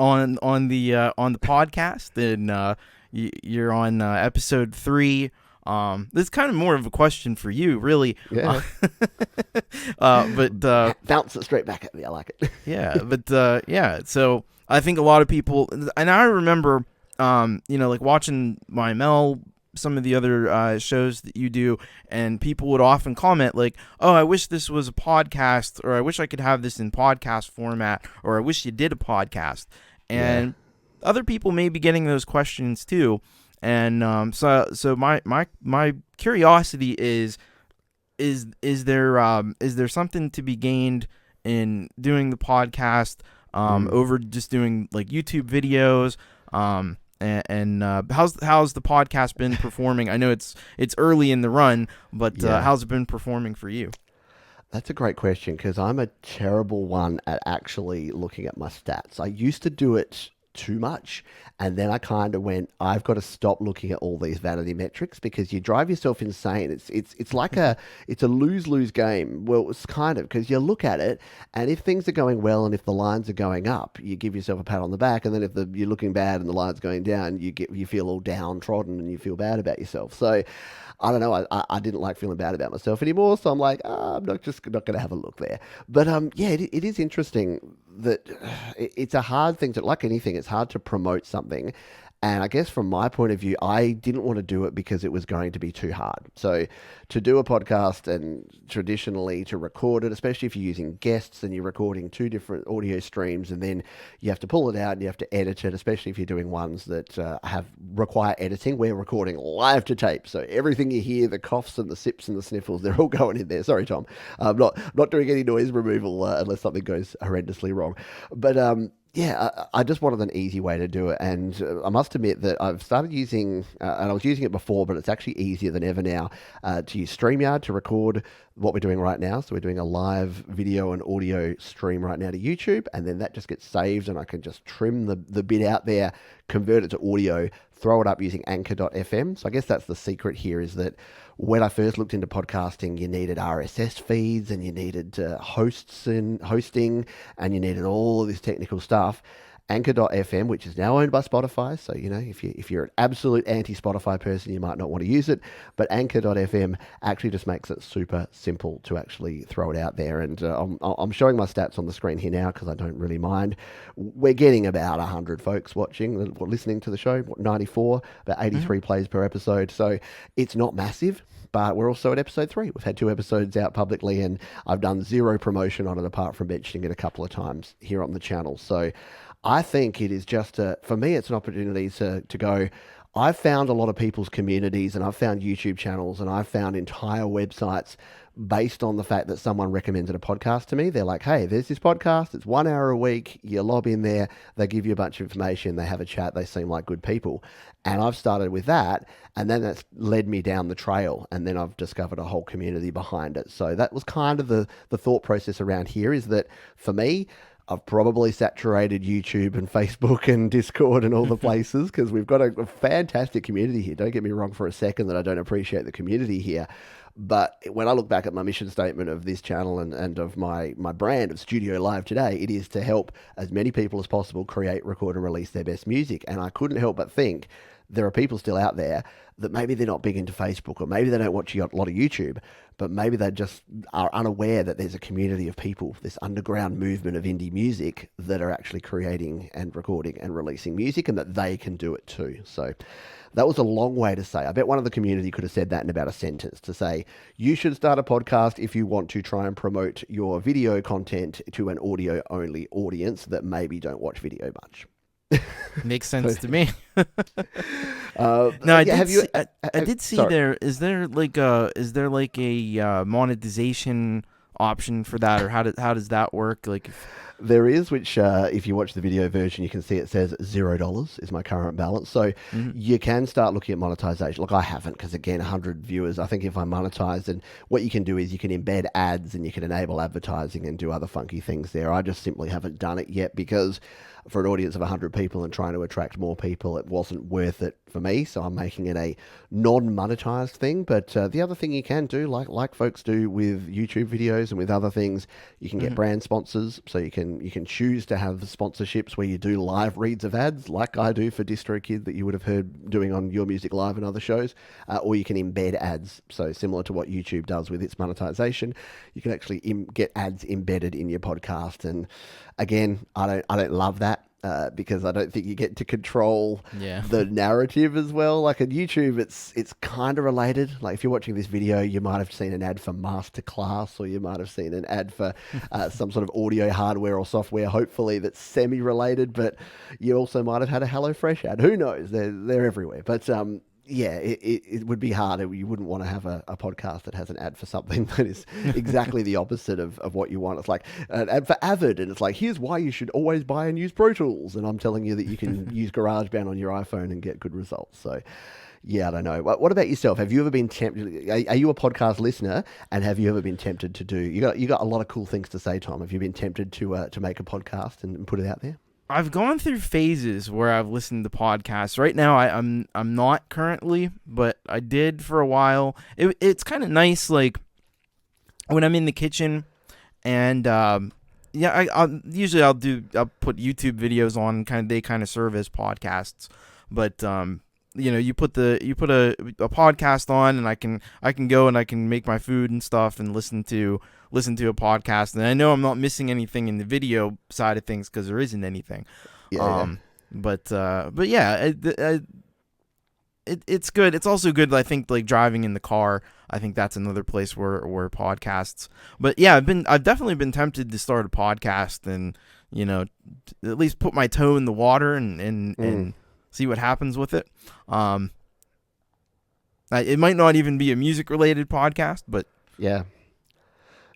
podcast, and you're on episode 3. This is kind of more of a question for you, really. Yeah. But bounce it straight back at me. I like it. Yeah, but yeah. So I think a lot of people, and I remember, like watching my Mel, some of the other shows that you do, and people would often comment like, "Oh, I wish this was a podcast," or "I wish I could have this in podcast format," or "I wish you did a podcast." And other people may be getting those questions too, and so my curiosity is there something to be gained in doing the podcast over just doing like YouTube videos? And how's the podcast been performing? I know it's early in the run, but how's it been performing for you? That's a great question, because I'm a terrible one at actually looking at my stats. I used to do it too much, and then I kind of went, I've got to stop looking at all these vanity metrics, because you drive yourself insane. It's like a lose-lose game. Well, it's kind of, because you look at it, and if things are going well and if the lines are going up, you give yourself a pat on the back, and then if you're looking bad and the line's going down, you feel all downtrodden and you feel bad about yourself. So I don't know. I didn't like feeling bad about myself anymore, so I'm like, I'm not going to have a look there. But it is interesting that it's a hard thing to, like anything, it's hard to promote something. And I guess from my point of view, I didn't want to do it because it was going to be too hard. So to do a podcast, and traditionally to record it, especially if you're using guests and you're recording 2 different audio streams, and then you have to pull it out and you have to edit it, especially if you're doing ones that require editing. We're recording live to tape. So everything you hear, the coughs and the sips and the sniffles, they're all going in there. Sorry, Tom. I'm not doing any noise removal unless something goes horrendously wrong. But I just wanted an easy way to do it, and I must admit that I've started using, and I was using it before, but it's actually easier than ever now, to use StreamYard to record what we're doing right now. So we're doing a live video and audio stream right now to YouTube, and then that just gets saved, and I can just trim the bit out there, convert it to audio, throw it up using anchor.fm. So I guess that's the secret here, is that when I first looked into podcasting, you needed RSS feeds, and you needed hosts and hosting, and you needed all of this technical stuff. Anchor.fm, which is now owned by Spotify. So, if you're an absolute anti-Spotify person, you might not want to use it. But Anchor.fm actually just makes it super simple to actually throw it out there. And I'm showing my stats on the screen here now because I don't really mind. We're getting about 100 folks watching or listening to the show, 94, about 83 plays per episode. So it's not massive. But we're also at episode 3. We've had 2 episodes out publicly, and I've done 0 promotion on it apart from mentioning it a couple of times here on the channel. So I think it is just, for me, it's an opportunity to go, I've found a lot of people's communities, and I've found YouTube channels, and I've found entire websites based on the fact that someone recommended a podcast to me. They're like, hey, there's this podcast. It's 1 hour a week. You lob in there. They give you a bunch of information. They have a chat. They seem like good people. And I've started with that. And then that's led me down the trail. And then I've discovered a whole community behind it. So that was kind of the thought process around here, is that for me, I've probably saturated YouTube and Facebook and Discord and all the places because we've got a fantastic community here. Don't get me wrong for a second that I don't appreciate the community here. But when I look back at my mission statement of this channel and of my brand of Studio Live today, it is to help as many people as possible create, record, and release their best music. And I couldn't help but think there are people still out there that maybe they're not big into Facebook, or maybe they don't watch a lot of YouTube, but maybe they just are unaware that there's a community of people, this underground movement of indie music that are actually creating and recording and releasing music, and that they can do it too. So that was a long way to say. I bet one of the community could have said that in about a sentence, to say, you should start a podcast if you want to try and promote your video content to an audio-only audience that maybe don't watch video much. Makes sense to me. No, I did see sorry. There is there like a monetization option for that, or how does that work? Like, there is, which if you watch the video version, you can see it says $0 is my current balance. So you can start looking at monetization. Look, I haven't, because again, 100 viewers. I think if I monetized, and what you can do is you can embed ads and you can enable advertising and do other funky things there. I just simply haven't done it yet because for an audience of 100 people and trying to attract more people, it wasn't worth it for me. So I'm making it a non-monetized thing. But the other thing you can do, like folks do with YouTube videos and with other things, you can get brand sponsors. So you can choose to have sponsorships where you do live reads of ads, like I do for DistroKid that you would have heard doing on Your Music Live and other shows, or you can embed ads. So similar to what YouTube does with its monetization, you can actually get ads embedded in your podcast. And again, I don't love that. Because I don't think you get to control the narrative as well. Like on YouTube, it's kind of related. Like if you're watching this video, you might have seen an ad for Masterclass, or you might have seen an ad for some sort of audio hardware or software, hopefully that's semi-related. But you also might have had a HelloFresh ad. Who knows? They're everywhere. But it would be harder. You wouldn't want to have a podcast that has an ad for something that is exactly the opposite of what you want. It's like an ad for Avid, and it's like, here's why you should always buy and use Pro Tools. And I'm telling you that you can use GarageBand on your iPhone and get good results. So yeah, I don't know. What about yourself? Have you ever been tempted? Are you a podcast listener? And have you ever been tempted to do? You got a lot of cool things to say, Tom. Have you been tempted to make a podcast and put it out there? I've gone through phases where I've listened to podcasts. Right now, I'm not currently, but I did for a while. It's kind of nice, like when I'm in the kitchen, and I'll put YouTube videos on. They kind of serve as podcasts, but you put a podcast on, and I can go and I can make my food and stuff and listen to a podcast, and I know I'm not missing anything in the video side of things because there isn't anything. But yeah, it's good. It's also good, I think, like driving in the car. I think that's another place where podcasts. But yeah, I've definitely been tempted to start a podcast and at least put my toe in the water and see what happens with it. It might not even be a music related podcast, but yeah.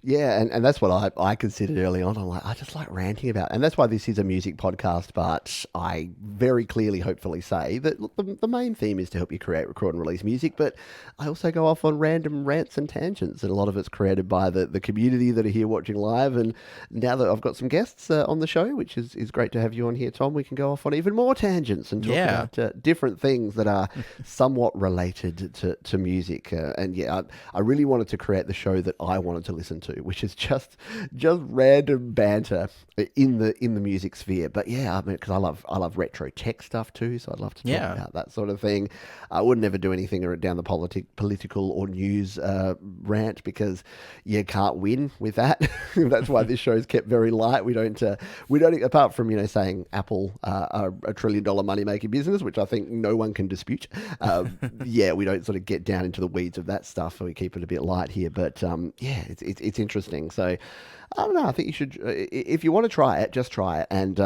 Yeah, and that's what I considered early on. I'm like, I just like ranting about, and that's why this is a music podcast, but I very clearly, hopefully say that look, the main theme is to help you create, record, and release music, but I also go off on random rants and tangents, and a lot of it's created by the community that are here watching live, and now that I've got some guests on the show, which is great to have you on here, Tom, we can go off on even more tangents and talk about different things that are somewhat related to music, I really wanted to create the show that I wanted to listen to. to, which is just random banter in the music sphere. But yeah, I mean, because I love retro tech stuff too, so I'd love to talk about that sort of thing. I would never do anything down the political or news rant, because you can't win with that. That's why this show's kept very light. We don't apart from saying Apple are a $1 trillion money making business, which I think no one can dispute. Yeah, we don't sort of get down into the weeds of that stuff, so we keep it a bit light here. But yeah, it's interesting. So I don't know. I think you should, if you want to try it, just try it. And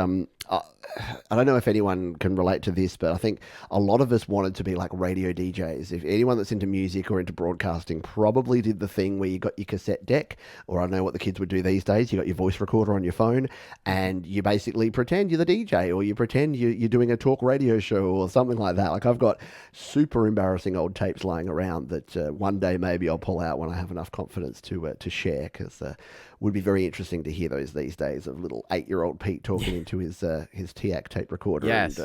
I don't know if anyone can relate to this, but I think a lot of us wanted to be like radio DJs. If anyone that's into music or into broadcasting probably did the thing where you got your cassette deck, or I don't know what the kids would do these days, you got your voice recorder on your phone, and you basically pretend you're the DJ, or you pretend you're doing a talk radio show or something like that. Like, I've got super embarrassing old tapes lying around that one day maybe I'll pull out when I have enough confidence to share, because would be very interesting to hear those these days, of little 8-year-old Pete talking into his TAC tape recorder, Yes.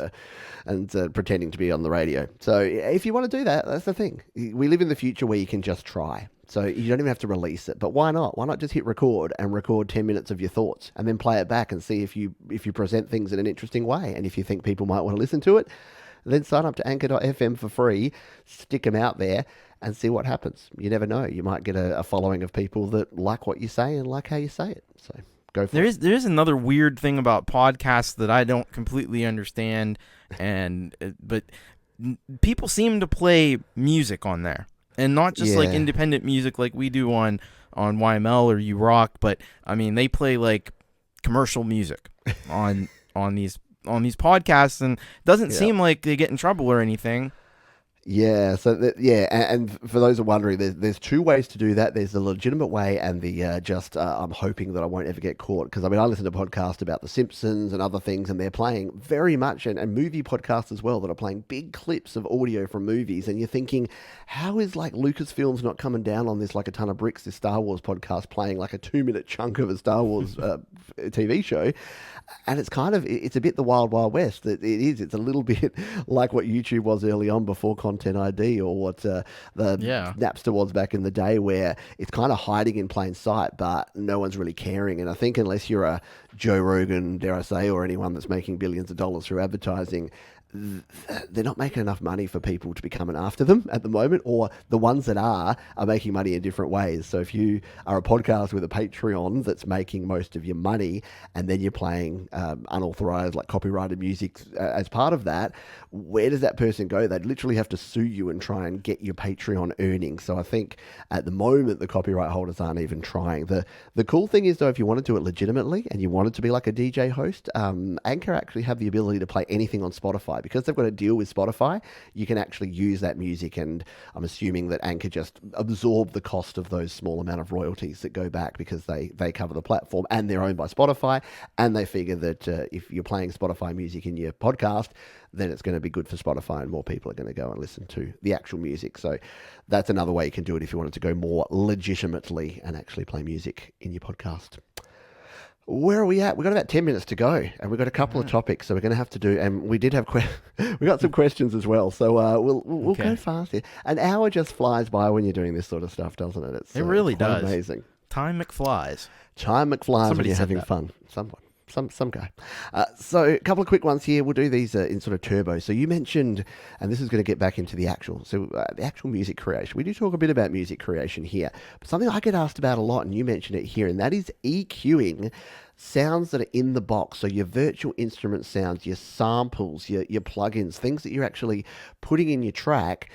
and pretending to be on the radio. So if you want to do that, that's the thing. We live in the future where you can just try. So you don't even have to release it. But why not? Why not just hit record and record 10 minutes of your thoughts, and then play it back and see if you present things in an interesting way. And if you think people might want to listen to it, then sign up to anchor.fm for free, stick them out there, and see what happens. You never know. You might get a following of people that like what you say and like how you say it. So go for it. There is another weird thing about podcasts that I don't completely understand, but people seem to play music on there, and not just like independent music like we do on YML or You Rock, but I mean they play like commercial music on these podcasts, and it doesn't seem like they get in trouble or anything. Yeah, so and for those who are wondering, there's two ways to do that. There's the legitimate way and the I'm hoping that I won't ever get caught, because I mean I listen to podcasts about The Simpsons and other things, and they're playing very much, and movie podcasts as well, that are playing big clips of audio from movies, and you're thinking, how is like Lucasfilm's not coming down on this like a ton of bricks? This Star Wars podcast playing like a 2-minute chunk of a Star Wars TV show. And it's a bit the Wild Wild West. It's a little bit like what YouTube was early on before Content ID, or what the Napster was back in the day, where it's kind of hiding in plain sight, but no one's really caring. And I think unless you're a Joe Rogan, dare I say, or anyone that's making billions of dollars through advertising, they're not making enough money for people to be coming after them at the moment, or the ones that are making money in different ways. So if you are a podcast with a Patreon that's making most of your money, and then you're playing unauthorized, like copyrighted music as part of that, where does that person go? They'd literally have to sue you and try and get your Patreon earnings. So I think at the moment the copyright holders aren't even trying. The cool thing is, though, if you want to do it legitimately and you wanted to be like a DJ host, Anchor actually have the ability to play anything on Spotify. Because they've got a deal with Spotify, you can actually use that music, and I'm assuming that Anchor just absorb the cost of those small amount of royalties that go back, because they cover the platform, and they're owned by Spotify, and they figure that if you're playing Spotify music in your podcast, then it's going to be good for Spotify, and more people are going to go and listen to the actual music. So that's another way you can do it if you wanted to go more legitimately and actually play music in your podcast. Where are we at? We've got about 10 minutes to go, and we've got a couple of topics, so we're going to have to do, and we did have, we got some questions as well, so we'll go fast here. An hour just flies by when you're doing this sort of stuff, doesn't it? It really does. Amazing. Time McFlies. Time McFlies when you're having fun. Someone. Some guy. So a couple of quick ones here. We'll do these in sort of turbo. So you mentioned, and this is going to get back into the actual music creation. We do talk a bit about music creation here, but something I get asked about a lot, and you mentioned it here, and that is EQing sounds that are in the box. So your virtual instrument sounds, your samples, your plugins, things that you're actually putting in your track.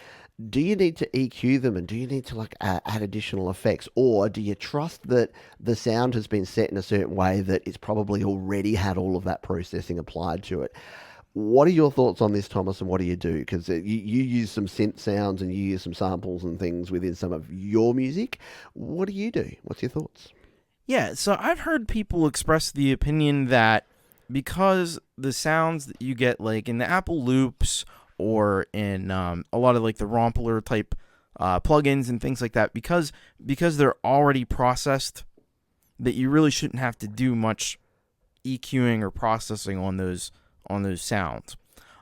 Do you need to EQ them, and do you need to add additional effects, or do you trust that the sound has been set in a certain way that it's probably already had all of that processing applied to it? What are your thoughts on this, Thomas, and what do you do? Because you use some synth sounds and you use some samples and things within some of your music. What do you do? What's your thoughts? Yeah, so I've heard people express the opinion that because the sounds that you get like in the Apple loops, or in a lot of like the Rompler type plugins and things like that, because they're already processed, that you really shouldn't have to do much EQing or processing on those sounds.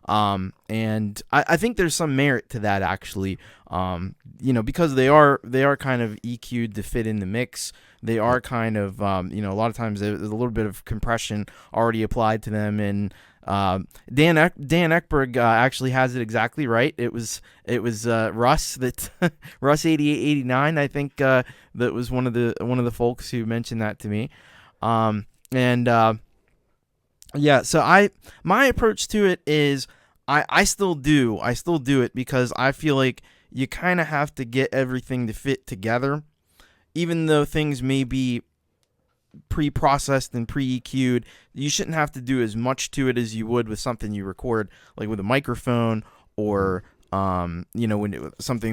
And I think there's some merit to that actually. Because they are kind of EQ'd to fit in the mix. They are kind of a lot of times there's a little bit of compression already applied to them, and Dan Ekberg actually has it exactly right. It was Russ that Russ 8889, I think, that was one of the folks who mentioned that to me. So my approach to it is I still do it because I feel like you kind of have to get everything to fit together, even though things may be pre-processed and pre-EQ'd. You shouldn't have to do as much to it as you would with something you record, like with a microphone or something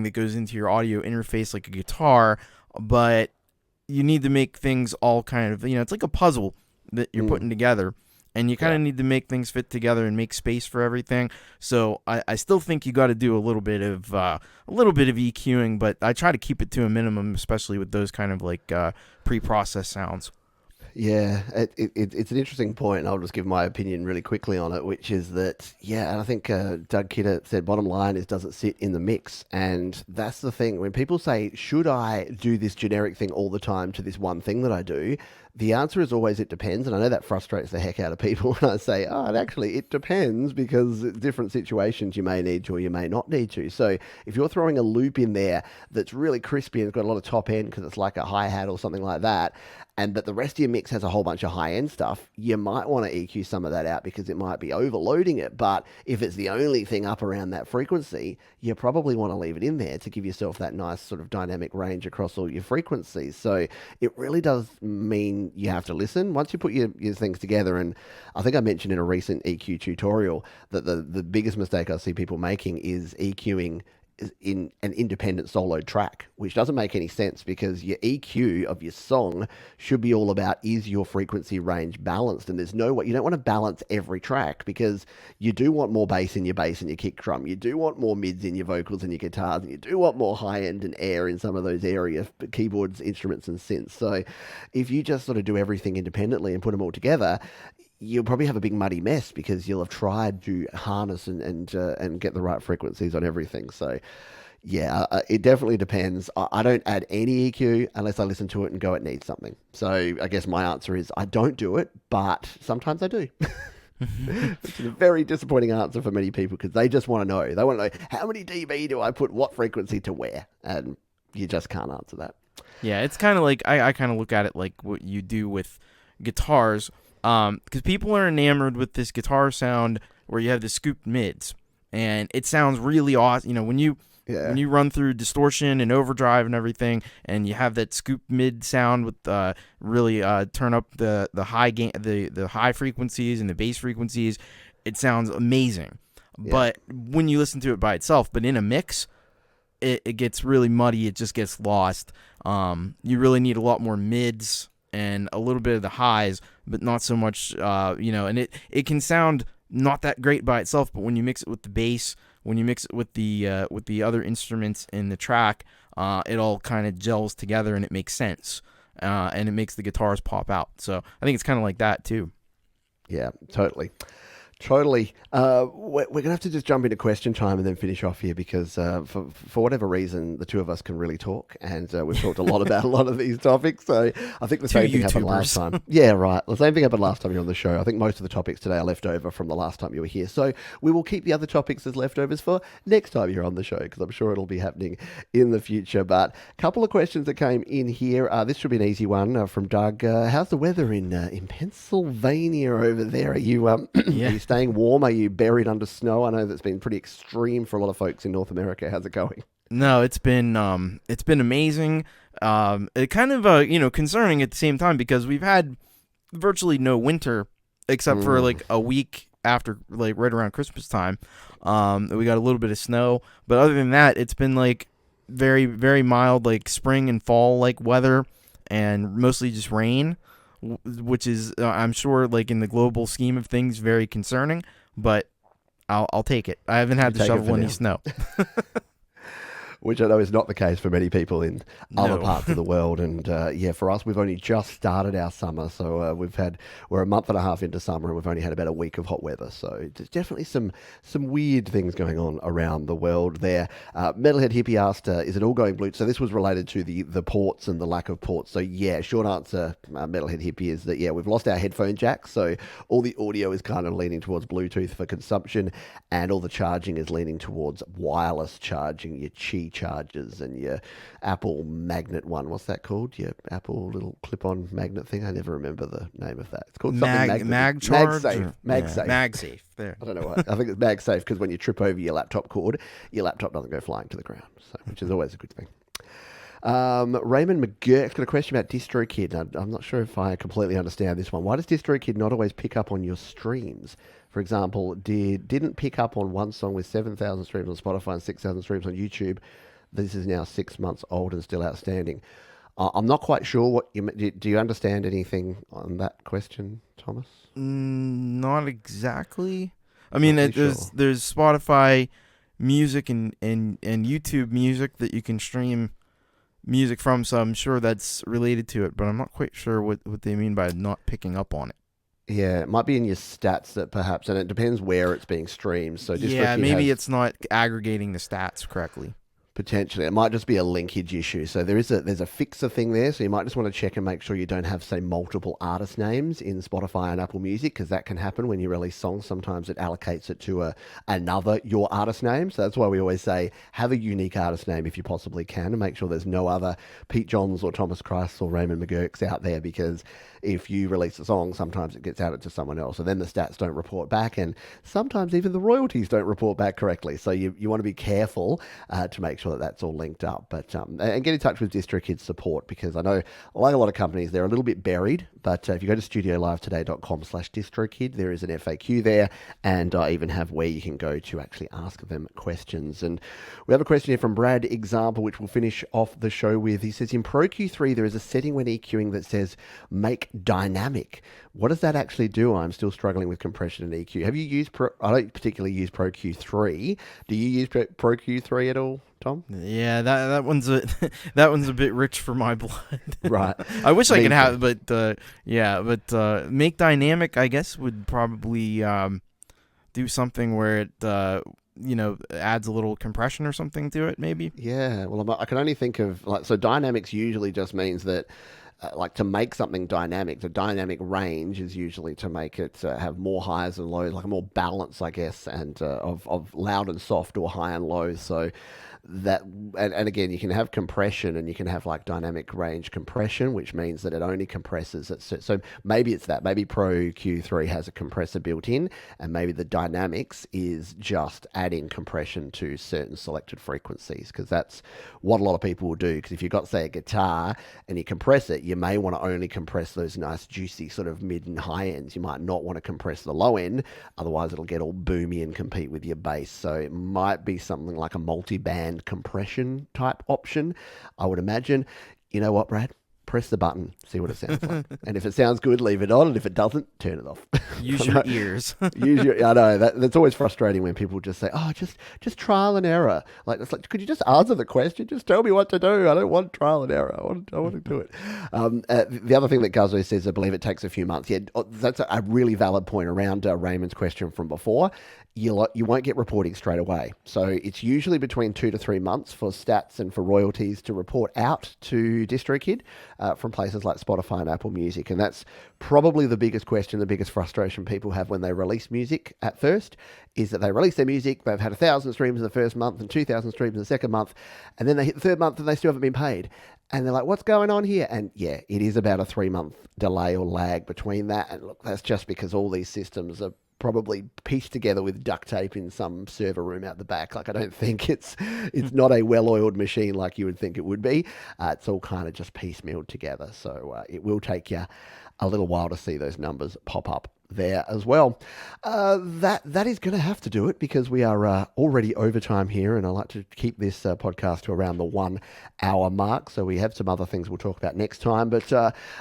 that goes into your audio interface like a guitar. But you need to make things all kind of, it's like a puzzle that you're putting together, and you kind of need to make things fit together and make space for everything. So I still think you got to do a little bit of EQing, but I try to keep it to a minimum, especially with those kind of like pre-processed sounds. Yeah, it's an interesting point, and I'll just give my opinion really quickly on it, which is that, and I think Doug Kidder said bottom line is, does it sit in the mix? And that's the thing. When people say, should I do this generic thing all the time to this one thing that I do? The answer is always it depends, and I know that frustrates the heck out of people when I say, it depends, because different situations you may need to or you may not need to. So if you're throwing a loop in there that's really crispy and it's got a lot of top end because it's like a hi-hat or something like that, but the rest of your mix has a whole bunch of high-end stuff, you might want to EQ some of that out because it might be overloading it. But if it's the only thing up around that frequency, you probably want to leave it in there to give yourself that nice sort of dynamic range across all your frequencies. So it really does mean you have to listen. Once you put your things together, and I think I mentioned in a recent EQ tutorial that the biggest mistake I see people making is EQing in an independent solo track, which doesn't make any sense, because your EQ of your song should be all about, is your frequency range balanced? And there's no way, you don't want to balance every track, because you do want more bass in your bass and your kick drum, you do want more mids in your vocals and your guitars, and you do want more high end and air in some of those areas, keyboards, instruments and synths. So if you just sort of do everything independently and put them all together, you'll probably have a big muddy mess, because you'll have tried to harness and get the right frequencies on everything. So it definitely depends. I don't add any EQ unless I listen to it and go, it needs something. So I guess my answer is I don't do it, but sometimes I do. Which is a very disappointing answer for many people, because they just want to know. They want to know, how many dB do I put what frequency to where? And you just can't answer that. Yeah, it's kind of like, I kind of look at it like what you do with guitars. Because people are enamored with this guitar sound where you have the scooped mids, and it sounds really awesome. When you run through distortion and overdrive and everything, and you have that scooped mid sound with really turn up the high gain, the high frequencies and the bass frequencies, it sounds amazing. Yeah. But when you listen to it by itself, but in a mix, it gets really muddy. It just gets lost. You really need a lot more mids and a little bit of the highs, but not so much, and it can sound not that great by itself, but when you mix it with the bass, when you mix it with the other instruments in the track, it all kind of gels together and it makes sense, and it makes the guitars pop out. So I think it's kind of like that too. Yeah, totally. Totally. We're going to have to just jump into question time and then finish off here, because for whatever reason, the two of us can really talk, and we've talked a lot about a lot of these topics. So I think the same thing happened last time. Yeah, right. The same thing happened last time you were on the show. I think most of the topics today are left over from the last time you were here. So we will keep the other topics as leftovers for next time you're on the show, because I'm sure it'll be happening in the future. But a couple of questions that came in here. This should be an easy one from Doug. How's the weather in Pennsylvania over there? Are you are you staying warm? Are you buried under snow? I know that's been pretty extreme for a lot of folks in North America. How's it going? No, it's been amazing. It kind of concerning at the same time, because we've had virtually no winter except for like a week after, like right around Christmas time. We got a little bit of snow, but other than that, it's been like very, very mild, like spring and fall like weather, and mostly just rain, which is I'm sure, like in the global scheme of things, very concerning, but I'll take it. I haven't had to shovel any snow. which I know is not the case for many people in other No. parts of the world. And yeah, for us, we've only just started our summer, so we're a month and a half into summer, and we've only had about a week of hot weather. So there's definitely some weird things going on around the world there. Metalhead Hippie asked, "Is it all going blue?" So this was related to the ports and the lack of ports. So yeah, short answer, Metalhead Hippie, is that yeah, we've lost our headphone jack, so all the audio is kind of leaning towards Bluetooth for consumption, and all the charging is leaning towards wireless charging, your Qi chargers and your Apple magnet one. What's that called? Your Apple little clip-on magnet thing. I never remember the name of that. It's called something MagSafe. MagSafe. MagSafe. There. I don't know what. I think it's MagSafe because when you trip over your laptop cord, your laptop doesn't go flying to the ground, so, which is always a good thing. Raymond McGurk's got a question about DistroKid. Now, I'm not sure if I completely understand this one. Why does DistroKid not always pick up on your streams? For example, didn't pick up on one song with 7,000 streams on Spotify and 6,000 streams on YouTube. This is now 6 months old and still outstanding. I'm not quite sure what do you understand anything on that question, Thomas? Not exactly. I mean, Not really there's Spotify music and YouTube music that you can stream music from, so I'm sure that's related to it, but I'm not quite sure what they mean by not picking up on it. Yeah, it might be in your stats that perhaps, and it depends where it's being streamed. So yeah, maybe it's not aggregating the stats correctly. Potentially. It might just be a linkage issue. So there's a fixer thing there. So you might just want to check and make sure you don't have, say, multiple artist names in Spotify and Apple Music, because that can happen when you release songs. Sometimes it allocates it to another your artist name. So that's why we always say have a unique artist name if you possibly can, and make sure there's no other Pete Johns or Thomas Christ or Raymond McGurk's out there, because if you release a song, sometimes it gets added to someone else, and then the stats don't report back, and sometimes even the royalties don't report back correctly. So you want to be careful to make sure that that's all linked up. But and get in touch with DistroKid support, because I know, like a lot of companies, they're a little bit buried. But if you go to studiolivetoday.com/DistroKid, there is an FAQ there, and I even have where you can go to actually ask them questions. And we have a question here from Brad Example, which we'll finish off the show with. He says, in Pro Q3, there is a setting when EQing that says make dynamic. What does that actually do? I'm still struggling with compression and EQ. Have you used I don't particularly use Pro Q3. Do you use Pro Q3 at all, Tom? Yeah, that one's that one's a bit rich for my blood. Right. I wish I could have, but make dynamic, I guess, would probably do something where it adds a little compression or something to it, maybe. Yeah. Well, I can only think of so dynamics usually just means that. To make something dynamic, the dynamic range is usually to make it have more highs and lows, like a more balance, I guess, and of loud and soft or high and low. So that, and again, you can have compression and you can have like dynamic range compression, which means that it only compresses it. So maybe it's that. Maybe Pro Q3 has a compressor built in, and maybe the dynamics is just adding compression to certain selected frequencies, because that's what a lot of people will do. Because if you've got, say, a guitar and you compress it, you may want to only compress those nice, juicy sort of mid and high ends. You might not want to compress the low end, otherwise it'll get all boomy and compete with your bass. So it might be something like a multi-band compression type option, I would imagine. You know what, Brad? Press the button, see what it sounds like. And if it sounds good, leave it on. And if it doesn't, turn it off. Use your ears. I know that's always frustrating when people just say, "Oh, just trial and error." Like, it's like, could you just answer the question? Just tell me what to do. I don't want trial and error. I want to do it. The other thing that Guzzo says, I believe it takes a few months. Yeah, that's a really valid point around Raymond's question from before. You won't get reporting straight away. So it's usually between 2 to 3 months for stats and for royalties to report out to DistroKid from places like Spotify and Apple Music. And that's probably the biggest question, the biggest frustration people have when they release music at first, is that they release their music, they've had 1,000 streams in the first month and 2,000 streams in the second month, and then they hit the third month and they still haven't been paid. And they're like, what's going on here? And yeah, it is about a 3-month delay or lag between that. And look, that's just because all these systems are probably pieced together with duct tape in some server room out the back. Like, I don't think it's not a well-oiled machine like you would think it would be. It's all kind of just piecemealed together. So it will take you a little while to see those numbers pop up there as well. That is going to have to do it, because we are already over time here, and I like to keep this podcast to around the 1 hour mark. So we have some other things we'll talk about next time, but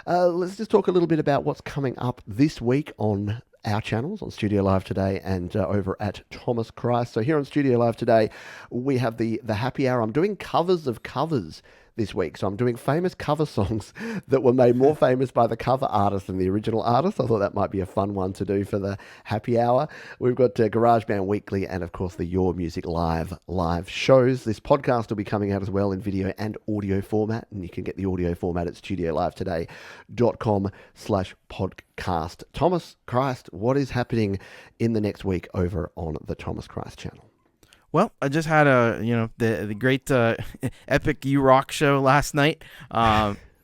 let's just talk a little bit about what's coming up this week on our channels on Studio Live today and over at Thomas Christ. So here on Studio Live today, we have the happy hour. I'm doing covers of covers this week. So I'm doing famous cover songs that were made more famous by the cover artist than the original artist. I thought that might be a fun one to do for the happy hour. We've got GarageBand Weekly and, of course, the Your Music live shows. This podcast will be coming out as well in video and audio format, and you can get the audio format at studiolivetoday.com/podcast. Thomas Christ, what is happening in the next week over on the Thomas Christ channel? Well, I just had the great epic U-Rock show last night.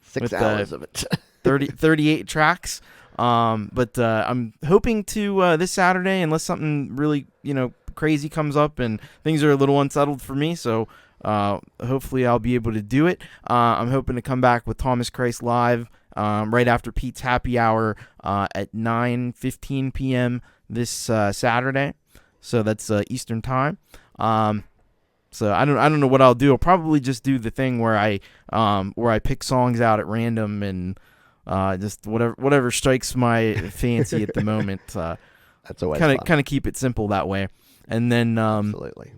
6 hours of it. 38 tracks. But I'm hoping to this Saturday, unless something really crazy comes up and things are a little unsettled for me. So hopefully I'll be able to do it. I'm hoping to come back with Thomas Christ live right after Pete's Happy Hour at 9:15 p.m. this Saturday. So that's Eastern time. So I don't know what I'll do. I'll probably just do the thing where I pick songs out at random and just whatever strikes my fancy at the moment. That's always kind of keep it simple that way. And then absolutely,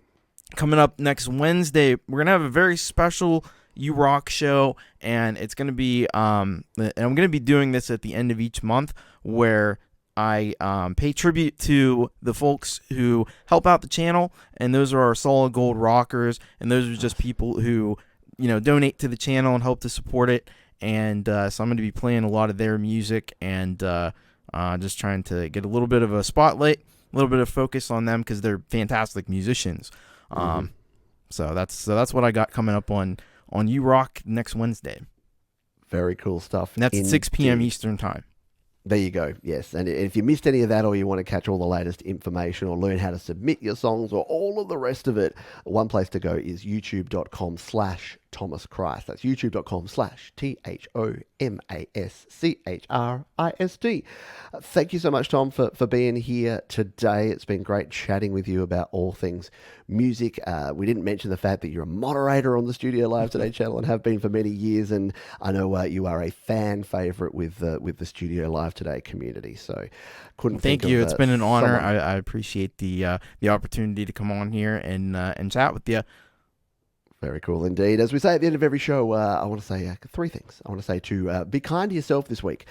coming up next Wednesday, we're gonna have a very special U-Rock show, and it's gonna be and I'm gonna be doing this at the end of each month where I pay tribute to the folks who help out the channel, and those are our solid gold rockers, and those are just people who donate to the channel and help to support it. And so I'm going to be playing a lot of their music and just trying to get a little bit of a spotlight, a little bit of focus on them because they're fantastic musicians. So that's what I got coming up on U-Rock next Wednesday. Very cool stuff. And that's at 6 p.m. Eastern time. There you go. Yes. And if you missed any of that, or you want to catch all the latest information or learn how to submit your songs or all of the rest of it, one place to go is youtube.com/Thomas Christ. That's youtube.com/ThomasChrist. Thank you so much, Tom, for being here today. It's been great chatting with you about all things music. We didn't mention the fact that you're a moderator on the Studio Live Today channel and have been for many years. And I know you are a fan favorite with the Studio Live Today community. So couldn't thank think you. Of, it's been an honor. someone... I appreciate the opportunity to come on here and chat with you. Very cool indeed. As we say at the end of every show, I want to say 3 things. I want to say to be kind to yourself this week.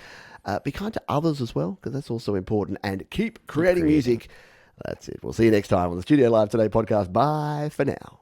Be kind to others as well, because that's also important. And keep creating music. That's it. We'll see you next time on the Studio Live Today podcast. Bye for now.